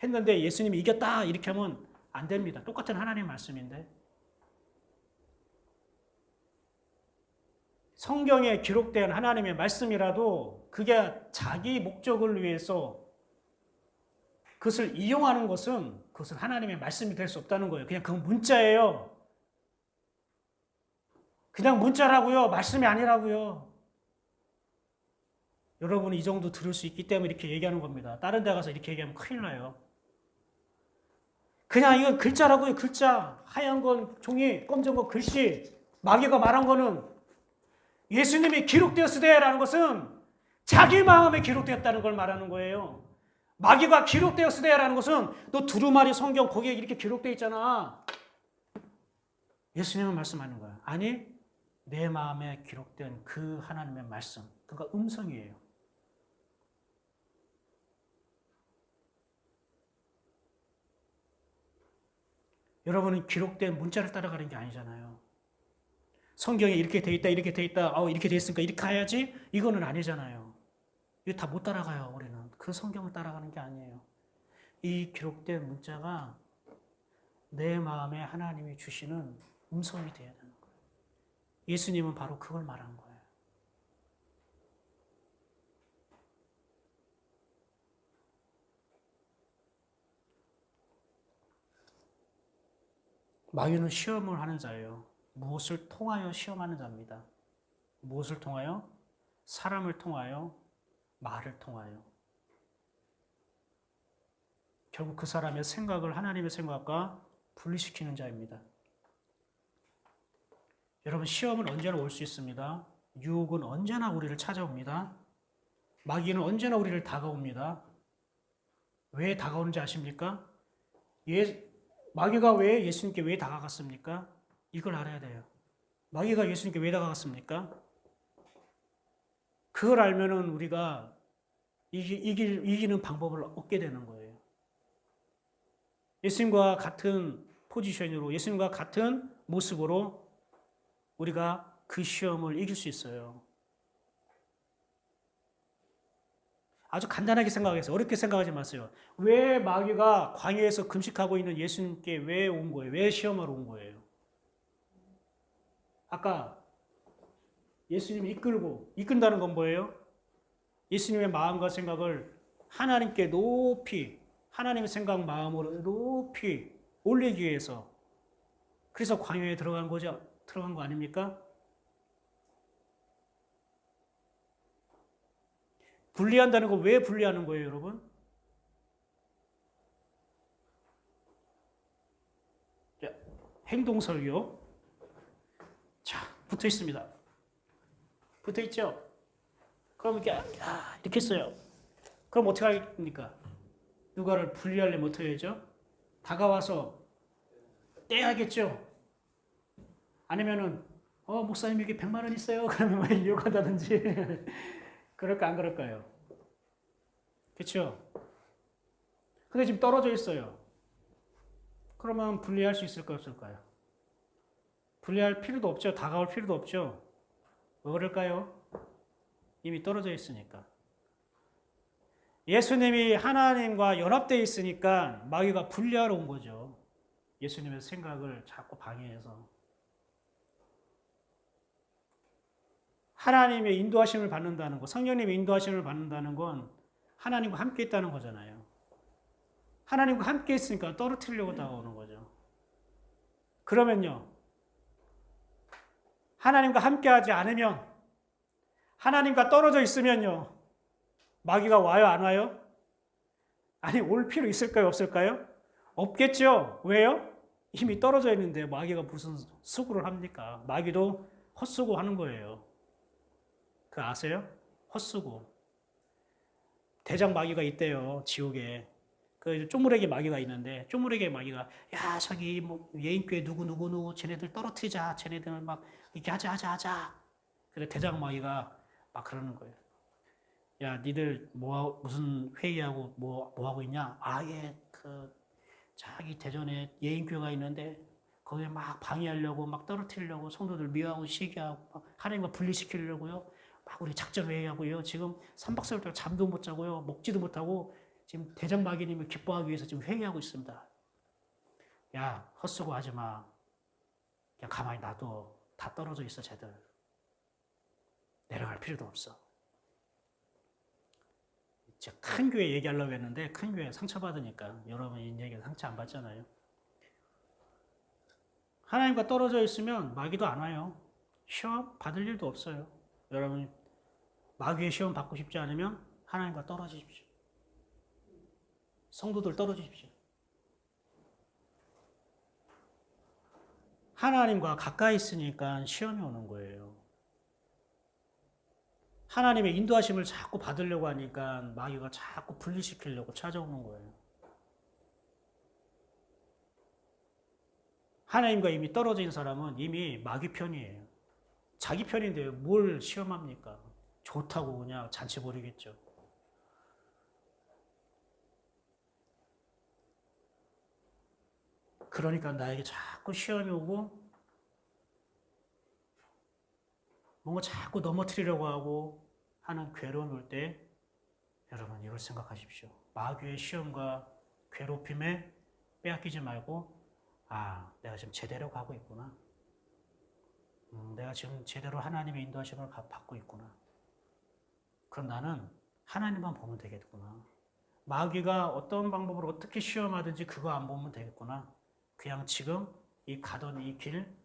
했는데 예수님이 이겼다 이렇게 하면 안 됩니다. 똑같은 하나님의 말씀인데. 성경에 기록된 하나님의 말씀이라도 그게 자기 목적을 위해서 그것을 이용하는 것은 그것은 하나님의 말씀이 될 수 없다는 거예요. 그냥 그건 문자예요. 그냥 문자라고요. 말씀이 아니라고요. 여러분이 이 정도 들을 수 있기 때문에 이렇게 얘기하는 겁니다. 다른 데 가서 이렇게 얘기하면 큰일 나요. 그냥 이건 글자라고요. 글자. 하얀 건 종이, 검정 건 글씨. 마귀가 말한 거는 예수님이 기록되었으되라는 것은 자기 마음에 기록되었다는 걸 말하는 거예요. 마귀가 기록되었으되라는 것은 너 두루마리 성경 거기에 이렇게 기록되어 있잖아. 예수님은 말씀하는 거야. 아니, 내 마음에 기록된 그 하나님의 말씀. 그러니까 음성이에요. 여러분은 기록된 문자를 따라가는 게 아니잖아요. 성경에 이렇게 돼 있다, 이렇게 돼 있다, 이렇게 돼 있으니까 이렇게 해야지? 이거는 아니잖아요. 이거 다 못 따라가요, 우리는. 그 성경을 따라가는 게 아니에요. 이 기록된 문자가 내 마음에 하나님이 주시는 음성이 되어야 되는 거예요. 예수님은 바로 그걸 말한 거예요. 마귀는 시험을 하는 자예요. 무엇을 통하여 시험하는 자입니다. 무엇을 통하여? 사람을 통하여, 말을 통하여. 결국 그 사람의 생각을 하나님의 생각과 분리시키는 자입니다. 여러분, 시험은 언제나 올 수 있습니다. 유혹은 언제나 우리를 찾아옵니다. 마귀는 언제나 우리를 다가옵니다. 왜 다가오는지 아십니까? 마귀가 왜 예수님께 왜 다가갔습니까? 이걸 알아야 돼요. 마귀가 예수님께 왜 다가갔습니까? 그걸 알면은 우리가 이기는 방법을 얻게 되는 거예요. 예수님과 같은 포지션으로, 예수님과 같은 모습으로 우리가 그 시험을 이길 수 있어요. 아주 간단하게 생각해서 어렵게 생각하지 마세요. 왜 마귀가 광야에서 금식하고 있는 예수님께 왜 온 거예요? 왜 시험하러 온 거예요? 아까 예수님이 이끈다는 건 뭐예요? 예수님의 마음과 생각을 하나님께 높이, 하나님의 생각 마음으로 높이 올리기 위해서, 그래서 광야에 들어간 거 아닙니까? 분리한다는 거 왜 분리하는 거예요, 여러분? 자, 행동 설교. 자, 붙어 있습니다. 붙어 있죠? 그럼 이렇게 써요. 그럼 어떻게 하겠습니까? 누가를 분리하려면 어떻게 해야죠? 다가와서 떼야겠죠? 아니면은, 목사님 여기 100만 원 있어요? 그러면 막 욕한다든지. 그럴까, 안 그럴까요? 그쵸? 근데 지금 떨어져 있어요. 그러면 분리할 수 있을까요, 없을까요? 분리할 필요도 없죠. 다가올 필요도 없죠. 왜 그럴까요? 이미 떨어져 있으니까. 예수님이 하나님과 연합되어 있으니까 마귀가 분리하러 온 거죠. 예수님의 생각을 자꾸 방해해서. 하나님의 인도하심을 받는다는 거, 성령님의 인도하심을 받는다는 건 하나님과 함께 있다는 거잖아요. 하나님과 함께 있으니까 떨어뜨리려고 다가오는 거죠. 그러면요, 하나님과 함께 하지 않으면, 하나님과 떨어져 있으면요, 마귀가 와요, 안 와요? 아니, 올 필요 있을까요, 없을까요? 없겠죠. 왜요? 이미 떨어져 있는데 마귀가 무슨 수고를 합니까? 마귀도 헛수고 하는 거예요. 그거 아세요? 헛수고. 대장 마귀가 있대요, 지옥에. 그 쪼무레기 마귀가 있는데, 쪼무레기 마귀가, 야, 저기 뭐 예인교회 누구 쟤네들 떨어뜨리자. 쟤네들 막 이렇게 하자. 그래 대장 마귀가 막 그러는 거예요. 야, 니들 무슨 회의하고 뭐 하고 있냐? 아예 자기 대전에 예인교회가 있는데 거기에 막 방해하려고 막 떨어뜨리려고 성도들 미워하고 시기하고 막 하나님과 분리시키려고요. 막 우리 작전 회의하고요. 지금 3박 4일 동안 잠도 못 자고요. 먹지도 못하고 지금 대장 마귀님을 기뻐하기 위해서 지금 회의하고 있습니다. 야, 헛수고 하지 마. 그냥 가만히 놔둬. 다 떨어져 있어, 쟤들. 내려갈 필요도 없어. 제가 큰 교회 얘기하려고 했는데 큰 교회 상처받으니까 여러분 이 얘기가 상처 안 받잖아요. 하나님과 떨어져 있으면 마귀도 안 와요. 시험 받을 일도 없어요. 여러분 마귀의 시험 받고 싶지 않으면 하나님과 떨어지십시오. 성도들 떨어지십시오. 하나님과 가까이 있으니까 시험이 오는 거예요. 하나님의 인도하심을 자꾸 받으려고 하니까 마귀가 자꾸 분리시키려고 찾아오는 거예요. 하나님과 이미 떨어진 사람은 이미 마귀 편이에요. 자기 편인데 뭘 시험합니까? 좋다고 그냥 잔치 부리겠죠. 그러니까 나에게 자꾸 시험이 오고 뭔가 자꾸 넘어뜨리려고 하고 하는 괴로움이 올 때 여러분 이걸 생각하십시오. 마귀의 시험과 괴롭힘에 빼앗기지 말고 내가 지금 제대로 가고 있구나. 내가 지금 제대로 하나님의 인도하심을 받고 있구나. 그럼 나는 하나님만 보면 되겠구나. 마귀가 어떤 방법으로 어떻게 시험하든지 그거 안 보면 되겠구나. 그냥 지금 이 가던 이 길,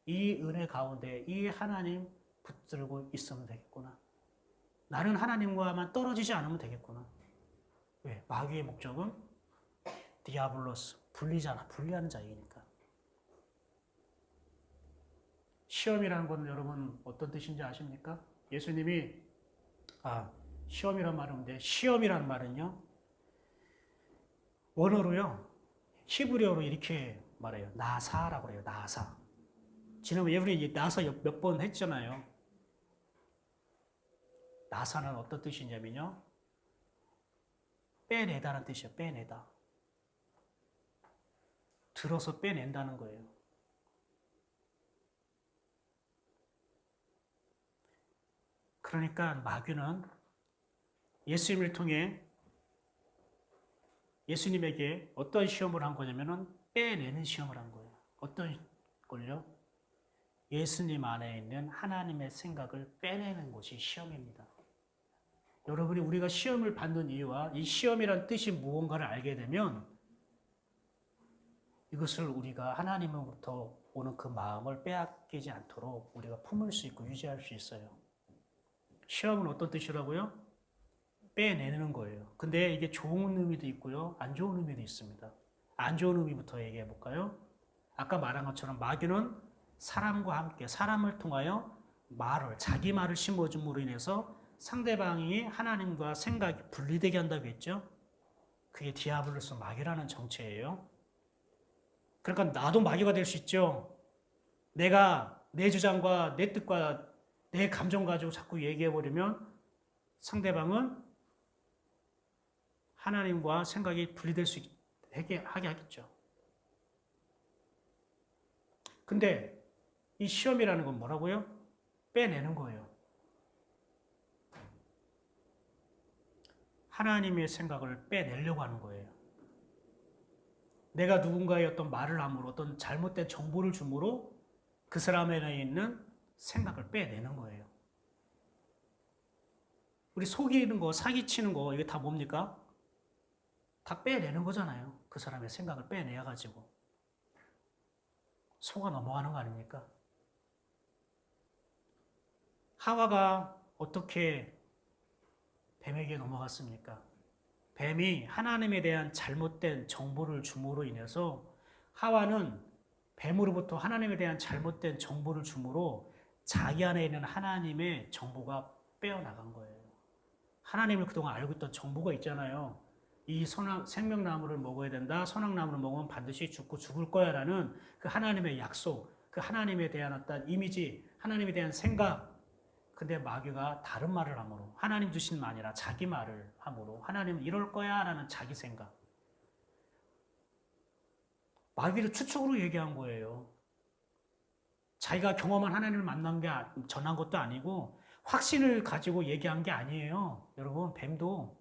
이 은혜 가운데 이 하나님 붙들고 있으면 되겠구나. 나는 하나님과만 떨어지지 않으면 되겠구나. 왜? 마귀의 목적은 디아블로스, 분리하는 자이니까. 시험이라는 건 여러분 어떤 뜻인지 아십니까? 예수님이 시험이란 말인데 시험이란 말은요. 원어로요. 히브리어로 이렇게 말해요. 나사라고 그래요. 나사. 지난번에 예수님이 나사 몇 번 했잖아요. 나사는 어떤 뜻이냐면요. 빼내다는 뜻이에요. 빼내다. 들어서 빼낸다는 거예요. 그러니까 마귀는 예수님을 통해 예수님에게 어떤 시험을 한 거냐면은 빼내는 시험을 한 거예요. 어떤 걸요? 예수님 안에 있는 하나님의 생각을 빼내는 것이 시험입니다. 여러분이 우리가 시험을 받는 이유와 이 시험이란 뜻이 무언가를 알게 되면 이것을 우리가 하나님으로부터 오는 그 마음을 빼앗기지 않도록 우리가 품을 수 있고 유지할 수 있어요. 시험은 어떤 뜻이라고요? 빼내는 거예요. 근데 이게 좋은 의미도 있고요. 안 좋은 의미도 있습니다. 안 좋은 의미부터 얘기해 볼까요? 아까 말한 것처럼 마귀는 사람과 함께 사람을 통하여 자기 말을 심어줌으로 인해서 상대방이 하나님과 생각이 분리되게 한다고 했죠. 그게 디아블로스 마귀라는 정체예요. 그러니까 나도 마귀가 될 수 있죠. 내가 내 주장과 내 뜻과 내 감정 가지고 자꾸 얘기해버리면 상대방은 하나님과 생각이 분리될 수 있게 하게 하겠죠. 근데 이 시험이라는 건 뭐라고요? 빼내는 거예요. 하나님의 생각을 빼내려고 하는 거예요. 내가 누군가의 어떤 말을 함으로 어떤 잘못된 정보를 줌으로 그 사람에 있는 생각을 빼내는 거예요. 우리 속이는 거, 사기치는 거 이게 다 뭡니까? 다 빼내는 거잖아요. 그 사람의 생각을 빼내가지고 속아 넘어가는 거 아닙니까? 하와가 어떻게 뱀에게 넘어갔습니까? 뱀이 하나님에 대한 잘못된 정보를 줌으로 인해서 하와는 뱀으로부터 하나님에 대한 잘못된 정보를 줌으로 자기 안에 있는 하나님의 정보가 빼어나간 거예요. 하나님을 그동안 알고 있던 정보가 있잖아요. 이 생명나무를 먹어야 된다. 선악나무를 먹으면 반드시 죽을 거야 라는 그 하나님의 약속, 그 하나님에 대한 어떤 이미지, 하나님에 대한 생각. 근데 마귀가 다른 말을 함으로 하나님 주신 말 아니라 자기 말을 함으로 하나님은 이럴 거야 라는 자기 생각. 마귀를 추측으로 얘기한 거예요. 자기가 경험한 하나님을 전한 것도 아니고 확신을 가지고 얘기한 게 아니에요. 여러분, 뱀도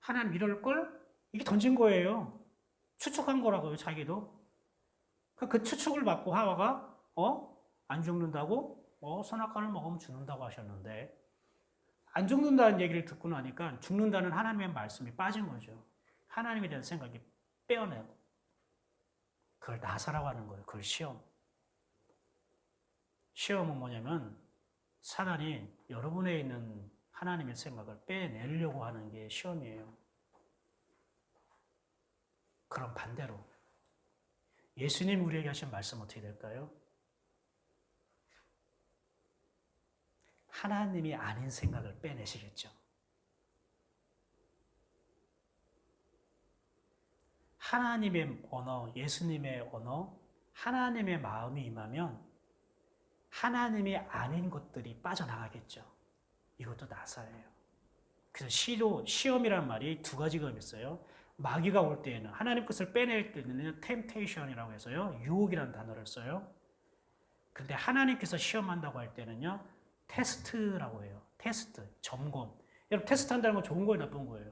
하나님 이럴걸? 이게 던진 거예요. 추측한 거라고요, 자기도. 그 추측을 받고 하와가 안 죽는다고? 선악과를 먹으면 죽는다고 하셨는데 안 죽는다는 얘기를 듣고 나니까 죽는다는 하나님의 말씀이 빠진 거죠. 하나님에 대한 생각이 빼어내고 그걸 나사라고 하는 거예요. 그걸 시험. 시험은 뭐냐면 사단이 여러분에 있는 하나님의 생각을 빼내려고 하는 게 시험이에요. 그럼 반대로 예수님이 우리에게 하신 말씀 어떻게 될까요? 하나님이 아닌 생각을 빼내시겠죠. 하나님의 언어, 예수님의 언어, 하나님의 마음이 임하면 하나님이 아닌 것들이 빠져나가겠죠. 이것도 나사예요. 그래서 시험이라는 말이 두 가지가 있어요. 마귀가 올 때에는 하나님 것을 빼낼 때는 temptation이라고 해서요. 유혹이라는 단어를 써요. 근데 하나님께서 시험한다고 할 때는요. 테스트라고 해요. 테스트, 점검. 여러분 테스트 한다는 건 좋은 거예요, 나쁜 거예요?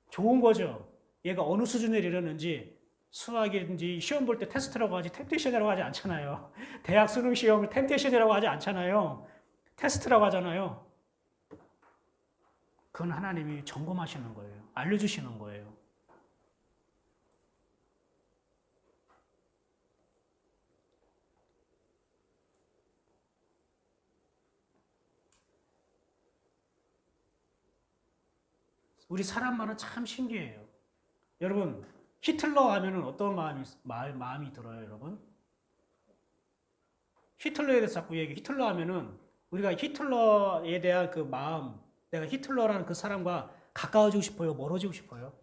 좋은 거죠. 얘가 어느 수준에 이르는지 수학이든지 시험 볼 때 테스트라고 하지 템테이션이라고 하지 않잖아요. 대학 수능 시험을 템테이션이라고 하지 않잖아요. 테스트라고 하잖아요. 그건 하나님이 점검하시는 거예요. 알려주시는 거예요. 우리 사람 말은 참 신기해요. 여러분 히틀러 하면은 어떤 마음이 들어요, 여러분? 히틀러에 대해서 자꾸 히틀러 하면은 우리가 히틀러에 대한 그 마음, 내가 히틀러라는 그 사람과 가까워지고 싶어요, 멀어지고 싶어요?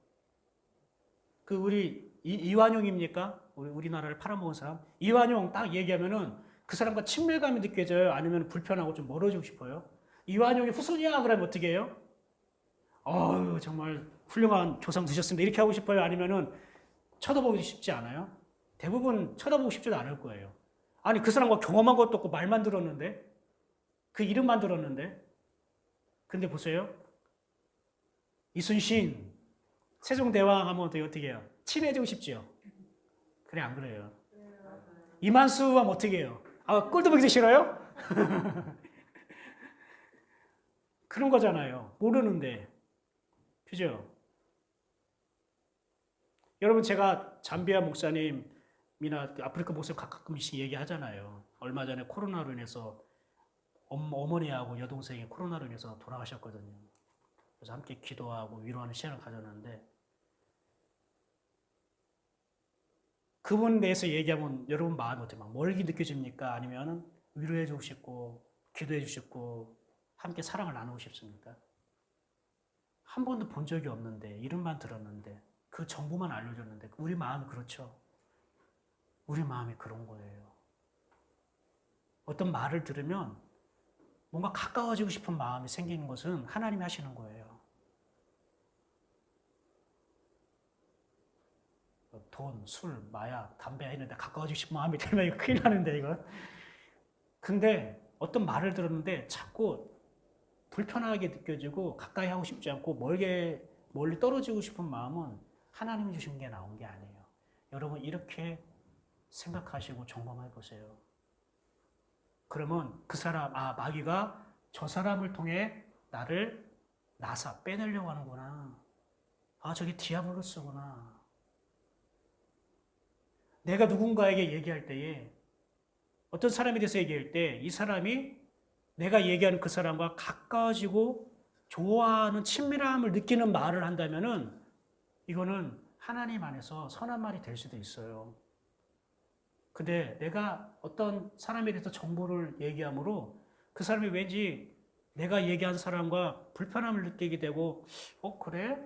그 우리 이완용입니까? 우리나라를 팔아먹은 사람? 이완용 딱 얘기하면은 그 사람과 친밀감이 느껴져요? 아니면 불편하고 좀 멀어지고 싶어요? 이완용이 후손이야 그러면 어떻게 해요? 정말 훌륭한 조상 두셨습니다. 이렇게 하고 싶어요? 아니면은 쳐다보기 쉽지 않아요? 대부분 쳐다보고 싶지도 않을 거예요. 아니 그 사람과 경험한 것도 없고 말만 들었는데 그 이름만 들었는데 근데 보세요. 이순신 세종대왕 하면 어떻게 해요? 친해지고 싶지요? 그래 안 그래요? 이만수 하면 어떻게 해요? 꼴도 보기도 싫어요? 그런 거잖아요. 모르는데 그죠? 여러분 제가 잠비아 목사님이나 아프리카 목사님 가끔씩 얘기하잖아요. 얼마 전에 코로나로 인해서 어머니하고 여동생이 코로나로 인해서 돌아가셨거든요. 그래서 함께 기도하고 위로하는 시간을 가졌는데 그분에 대해서 얘기하면 여러분 마음이 어떻게 막 멀게 느껴집니까? 아니면 위로해 주고 싶고 기도해 주시고 함께 사랑을 나누고 싶습니까? 한 번도 본 적이 없는데 이름만 들었는데 그 정보만 알려줬는데 우리 마음이 그렇죠. 우리 마음이 그런 거예요. 어떤 말을 들으면 뭔가 가까워지고 싶은 마음이 생기는 것은 하나님이 하시는 거예요. 돈, 술, 마약, 담배 했는데 가까워지고 싶은 마음이 들면 이거 큰일 나는데 이거. 근데 어떤 말을 들었는데 자꾸 불편하게 느껴지고 가까이 하고 싶지 않고 멀리 떨어지고 싶은 마음은 하나님이 주신 게 나온 게 아니에요. 여러분 이렇게 생각하시고 점검해 보세요. 그러면 그 사람, 마귀가 저 사람을 통해 나를 빼내려고 하는구나. 저게 디아블로스구나. 내가 누군가에게 얘기할 때에 어떤 사람에 대해서 얘기할 때 이 사람이 내가 얘기하는 그 사람과 가까워지고 좋아하는 친밀함을 느끼는 말을 한다면은 이거는 하나님 안에서 선한 말이 될 수도 있어요. 근데 내가 어떤 사람에 대해서 정보를 얘기함으로 그 사람이 왠지 내가 얘기한 사람과 불편함을 느끼게 되고 그래?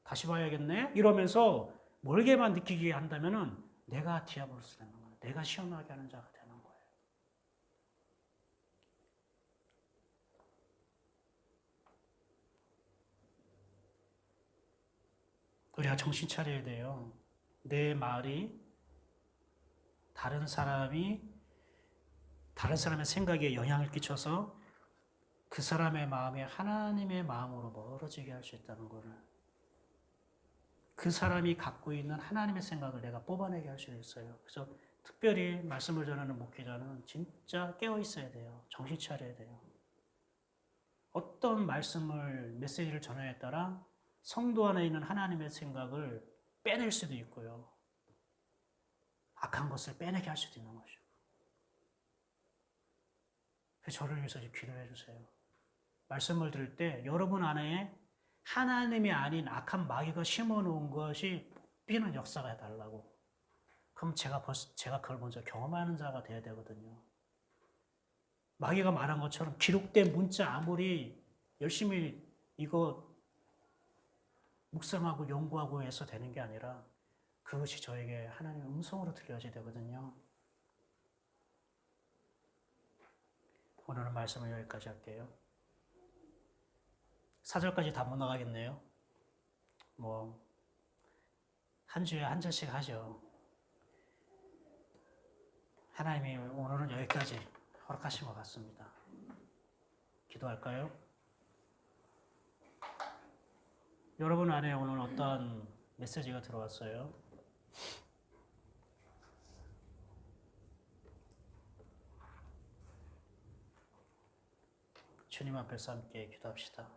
다시 봐야겠네? 이러면서 멀게만 느끼게 한다면은 내가 디아블로스 되는 거야. 내가 시험하게 하는 자가 되는 거예요. 우리가 정신 차려야 돼요. 내 말이 다른 사람의 생각에 영향을 끼쳐서 그 사람의 마음이 하나님의 마음으로 멀어지게 할 수 있다는 것을, 그 사람이 갖고 있는 하나님의 생각을 내가 뽑아내게 할 수 있어요. 그래서 특별히 말씀을 전하는 목회자는 진짜 깨어 있어야 돼요. 정신 차려야 돼요. 어떤 메시지를 전하에 따라 성도 안에 있는 하나님의 생각을 빼낼 수도 있고요. 악한 것을 빼내게 할 수도 있는 것이고. 그래서 저를 위해서 기도해 주세요. 말씀을 들을 때 여러분 안에 하나님이 아닌 악한 마귀가 심어놓은 것이 뽑히는 역사가 해달라고. 그럼 제가 그걸 먼저 경험하는 자가 돼야 되거든요. 마귀가 말한 것처럼 기록된 문자 아무리 열심히 이거 묵상하고 연구하고 해서 되는 게 아니라 그것이 저에게 하나님의 음성으로 들려져야 되거든요. 오늘은 말씀을 여기까지 할게요. 4절까지 다 못 나가겠네요. 한 주에 한 절씩 하죠. 하나님이 오늘은 여기까지 허락하신 것 같습니다. 기도할까요? 여러분 안에 오늘 어떤 메시지가 들어왔어요? 주님 앞에서 함께 기도합시다.